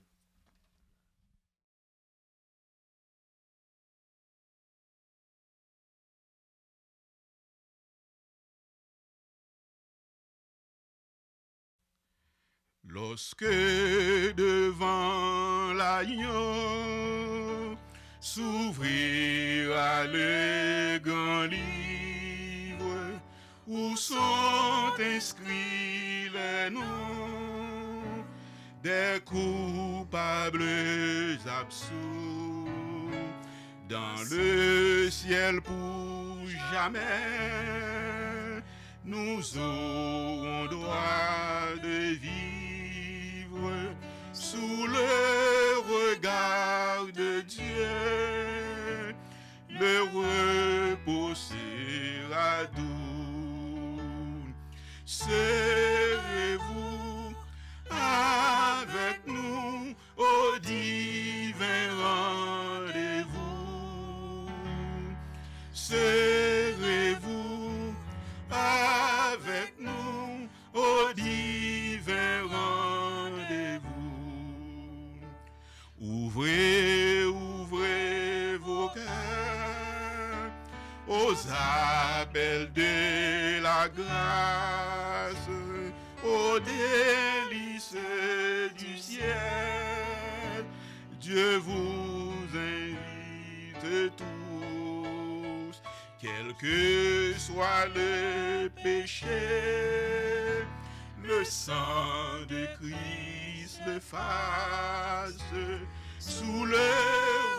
Lorsque devant l'agneau s'ouvrira le grand livre où sont inscrits les noms des coupables absous dans le ciel pour jamais. Nous aurons droit de vivre sous le regard de Dieu. Le repos sera doux. Serrez-vous avec nous au divin rendez-vous. Serrez-vous avec nous au divin rendez-vous. Ouvrez, ouvrez vos cœurs aux appels de la grâce, aux délices du ciel. Dieu vous invite tous, quel que soit le péché, le sang de Christ le fasse sous le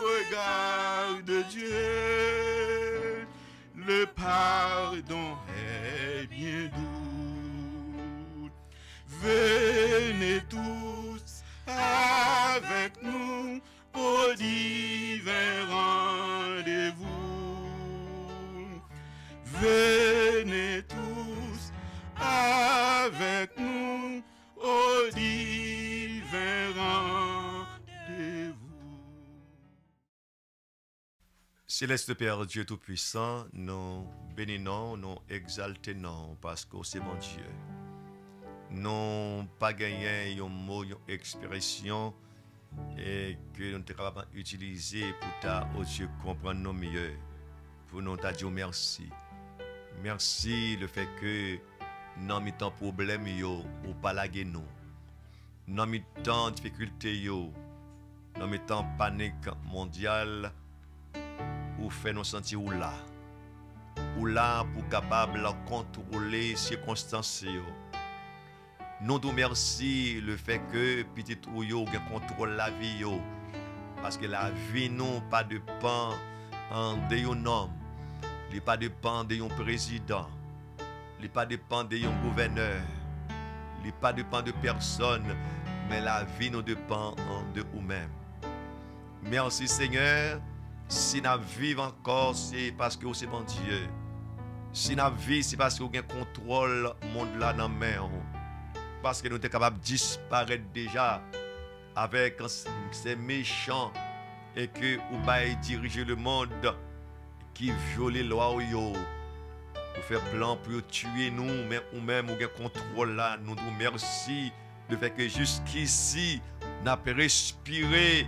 regard de Dieu. Le pardon est bien doux. Venez tous avec nous au divin rendez-vous. Venez tous avec nous au divin rendez-vous. Céleste Père Dieu Tout-Puissant, nous bénissons, nous exaltons parce que c'est mon Dieu. Nous pas gagné un mot, une expression et que nous sommes capables d'utiliser pour ta, oh Dieu, comprendre nous mieux. Pour nous dire merci. Merci le fait que dans mes temps problème yo ou pas laguer nous. Dans mes temps difficulté yo, dans mes temps panique mondiale ou fait nous sentir ou là pour capable contrôler les circonstances yo. Nous te merci le fait que petit ou yo contrôle la vie yo parce que la vie non pas dépend de un homme, il pas dépend de un président, il pas dépend de un gouverneur, il pas dépend de personne, mais la vie nous dépend de nous-mêmes. Merci Seigneur, si nous vivons encore, c'est parce que c'est mon Dieu. Si nous vivons, c'est parce que nous avons contrôle le monde là dans la main. Parce que nous sommes capables de disparaître déjà avec ces méchants et que nous allons diriger le monde qui viole les lois. Nous faisons plan pour tuer nous, mais nous-mêmes, nous avons contrôle là. Nous nous merci de fait que jusqu'ici, nous avons respiré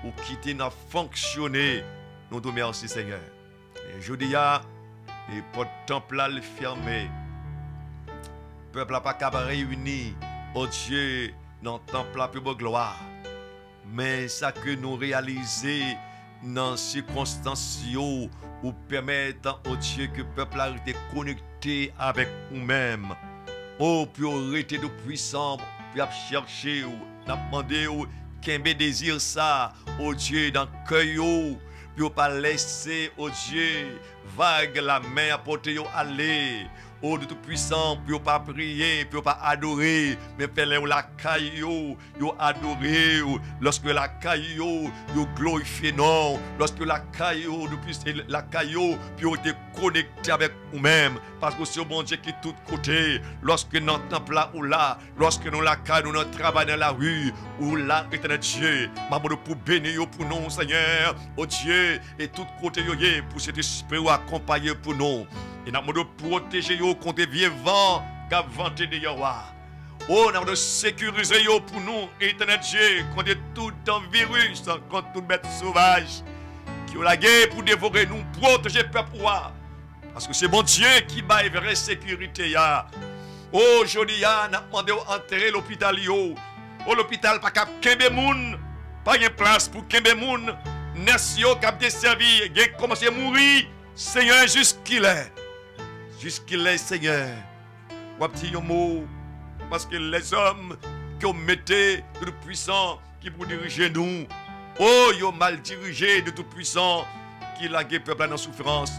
ou quitté, nous avons fonctionné. Nous nous merci Seigneur. Et je dis, et pour le temple là, le fermé. Le peuple n'a pas qu'à réunir, oh Dieu, dans le temple la plus beau gloire. Mais ça que nous réalisons dans les circonstances ou permettant, oh Dieu, que le peuple a été connecté avec nous-mêmes. Oh, pour arrêter de puissant, pour chercher, ou demander, qu'un désir ça, oh Dieu, dans le cœur, pour pas laisser, oh Dieu, vague la main à porter aller. Oh de tout puissant, pour pas prier, pour pas adorer, mais faire la caillou, yo adorer, lorsque la caillou, yo glorifier non, lorsque la caillou, depuis la caillou, puis te connecté avec nous-mêmes, parce que c'est bon Dieu qui est tout côté, lorsque nous temple là ou là, lorsque nous la caillou, nous travaillons dans la rue, ou là, éternel Dieu, maman pour bénir pour nous, Seigneur, oh Dieu, et tout côté yo pour cet esprit accompagner pour nous. Et nous avons de protéger contre les vieux vents qui vantent de Yahweh. Oh, nous avons de sécuriser pour nous, éternel Dieu, contre tout virus, contre toute bête sauvage qui ont la guerre pour dévorer nous, protéger le peuple. Parce que c'est bon Dieu qui bat la vraie sécurité. Oh, Jodia, n'a demandé d'enterrer l'hôpital yo. Oh, l'hôpital pas cap kembe moun, pas de place pour kembe moun. Nation cap desservi, gen commencé à mourir. Seigneur, jusqu'il est. Jusqu'il est, Seigneur. Ou petit mot, parce que les hommes qui ont mettez de tout puissant qui pour diriger nous, oh, ils ont mal dirigé de tout puissant qui l'a gué peuple dans souffrance.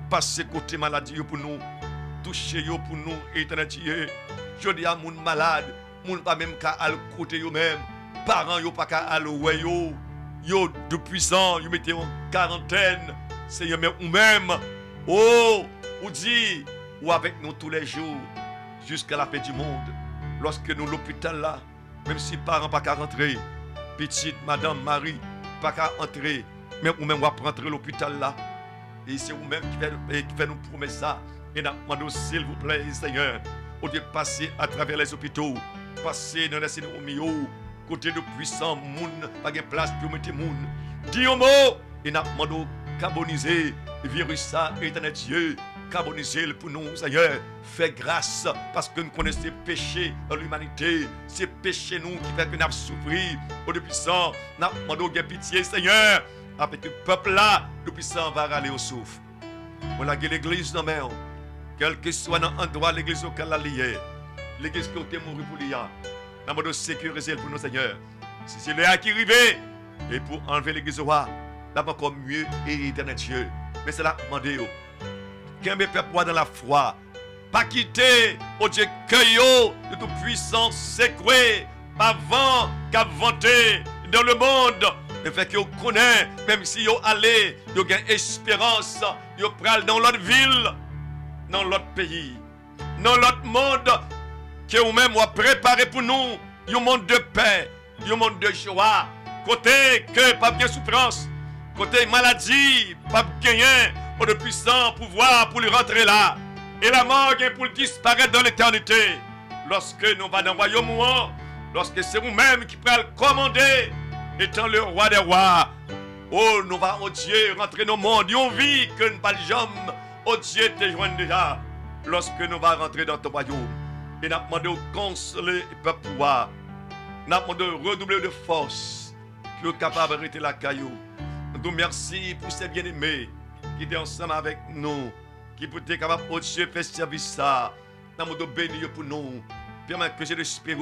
Passez côté maladie pour nous, toucher pour nous, éternel Dieu. Je dis à mon malade, mon pas même qu'à al côté yo même, parents yo pas qu'à al ouais yo de puissant, yo mettez en quarantaine, Seigneur mais ou même, oh, ou dit, ou avec nous tous les jours, jusqu'à la fin du monde. Lorsque nous l'hôpital là, même si parents pas qu'à rentrer, petite madame Marie pas qu'à entrer, mais ou même on va rentrer l'hôpital là. Et c'est vous-même qui fait nous promettre ça. Et nous demandons, s'il vous plaît, Seigneur, au lieu de passer à travers les hôpitaux, passer dans les sénérios, côté de puissants, moun, pas de place pour mettre moun. Dis un mot, et nous demandons carboniser le virus ça, éternel Dieu, carboniser pour nous, Seigneur. Fais grâce, parce que nous connaissons ces péchés dans l'humanité, ces péchés nous qui fait que nous avons souffert. Au de puissant, nous demandons pitié, Seigneur. Avec le peuple là, le puissant va râler au souffle. On a l'église dans main. Quel que soit l'endroit l'église auquel elle est liée. L'église qui a été morue pour l'IA. Nous avons sécuriser pour nos seigneurs. Si c'est là qui arrive, et pour enlever l'église, là encore mieux et éternel Dieu. Mais c'est là demandé. Qu'un peuple dans la foi. Pas quitter au Dieu cueillot de tout puissant sécré. Avant qu'à vanter dans le monde. Le fait que vous connaissez, même si vous allez, vous avez espérance, vous prenez dans l'autre ville, dans l'autre pays, dans l'autre monde, que vous-même vous préparé pour nous, un monde de paix, un monde de joie, côté que pas bien souffrance, côté maladie, pas gagner, pour de puissant pouvoir pour lui rentrer là, et la mort pour disparaître dans l'éternité. Lorsque nous allons dans le royaume, lorsque c'est vous-même qui prenez le commander, étant le roi des rois, oh, nous va, oh Dieu, rentrer dans le monde, on vit que nous pas de jambes, oh Dieu, te joindre déjà, lorsque nous va rentrer dans ton royaume. Et nous demandons de consoler le peuple, nous demandons de redoubler de force, pour être capable d'arrêter la caillou. Nous nous merci pour ces bien-aimés qui étaient ensemble avec nous, qui pour être capable, oh Dieu, faire service ça. Nous demandons de bénir pour nous, permettre que l'Esprit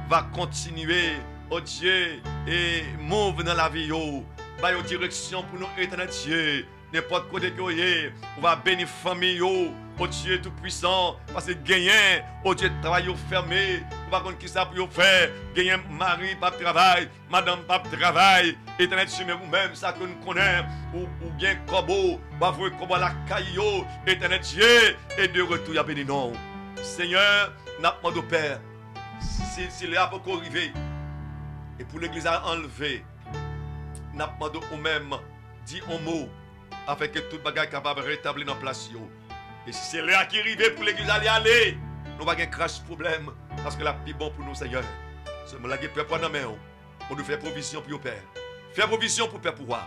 va continuer. Oh Dieu, et move dans la vie, bah une direction pour nous, éternel Dieu. N'importe côté que vous êtes, on va bénir famille, oh Dieu tout-puissant, parce que gagner, oh Dieu, travail fermé, on va connaître qui ça pour faire, gagner mari, pas de travail, madame, pas de travail, éternel Dieu, mais vous-même, ça que nous connaissons, ou bien Kobo, va voir Kobo la caillou, éternel Dieu, et de retour, il y a béni non. Seigneur, n'a pas de Père, si les avocats arrivés, et pour l'église à enlever, n'a pas demandé au même dit un mot afin que toute bagaille capable de rétablir dans place. Et si c'est là qui arrive pour l'église à aller, nous n'avons pas de crash problème parce que la plus bon pour nous, Seigneur. C'est mon laguer peuple dans main. On nous fait provision pour le Père. Faire provision pour le Père pouvoir.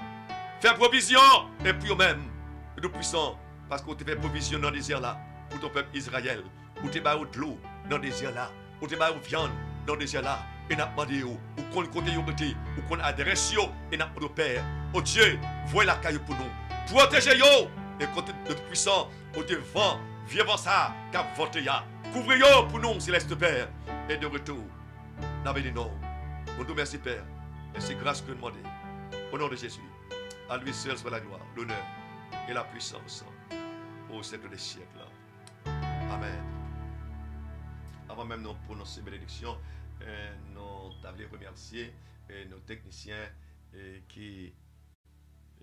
Faire provision et pour eux-mêmes. Nous puissants parce qu'on te fait provision dans le désert là pour ton peuple Israël. Ou te baille de l'eau dans le désert là. Ou te baille de viande dans le désert là. Et n'a pas de ou qu'on côté yo côté ou qu'on adresse yo et n'a pas de Père. Oh Dieu, voyez la caillou pour nous. Protégez yo et côté de puissant au devant, vivant ça qu'a voté ya. Couvrez yo pour nous céleste Père et de retour. N'avez dit non. On nous merci Père. Et c'est grâce que nous demandons. Au nom de Jésus. À lui seul soit la gloire, l'honneur et la puissance au siècle des siècles. Amen. Avant même de prononcer bénédiction, nous t'avons remercié nos techniciens qui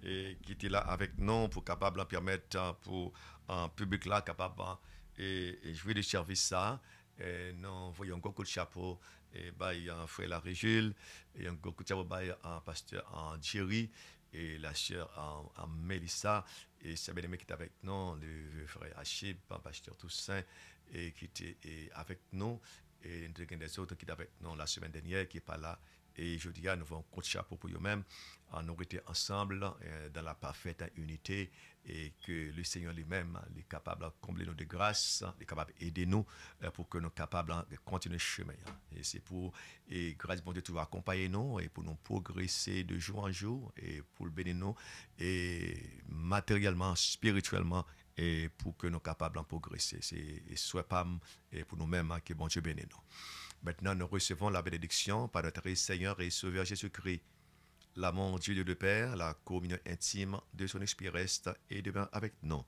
étaient là avec nous pour capable permettre pour un public là capable et jouer des services ça. Nous voyons encore de chapeau et un frère la Régule et un coup de chapeau un pasteur en Jerry et la sœur en Mélissa et c'est bien aimé qui est avec nous, le frère Achib, un pasteur Toussaint et qui était avec nous. Et nous avons des autres qui étaient avec nous la semaine dernière, qui n'est pas là. Et je dis, nous faisons un compte chapeau pour eux-mêmes. Nous été ensemble dans la parfaite unité et que le Seigneur lui-même est capable de combler nos de grâce, est capable d'aider nous pour que nous soyons capables de continuer le chemin. Et c'est pour, et grâce bon Dieu, toujours accompagner nous et pour nous progresser de jour en jour et pour le bénir nous et matériellement, spirituellement et pour que nous soyons capables de progresser. C'est soit pas et pour nous-mêmes que bon Dieu bénisse nous. Maintenant, nous recevons la bénédiction par notre Seigneur et Sauveur Jésus-Christ. L'amour de Dieu le Père, la communion intime de son Esprit reste et demeure avec nous.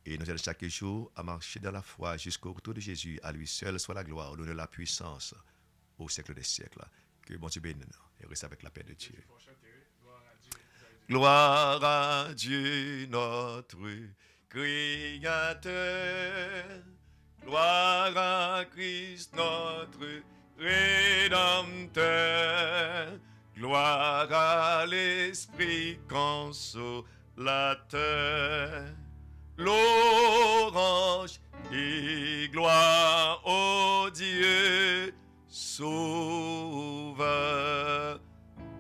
Et nous allons chaque jour à marcher dans la foi jusqu'au retour de Jésus. À lui seul soit la gloire, l'honneur, la puissance au siècle des siècles. Que bon Dieu bénisse nous et reste avec la paix de Dieu. Gloire à Dieu notre Créateur. Gloire à Christ notre Rédempteur. Gloire à l'Esprit consolateur. Louange et gloire au Dieu sauveur.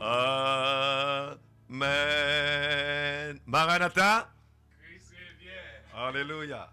Amen. Maranatha. Alléluia.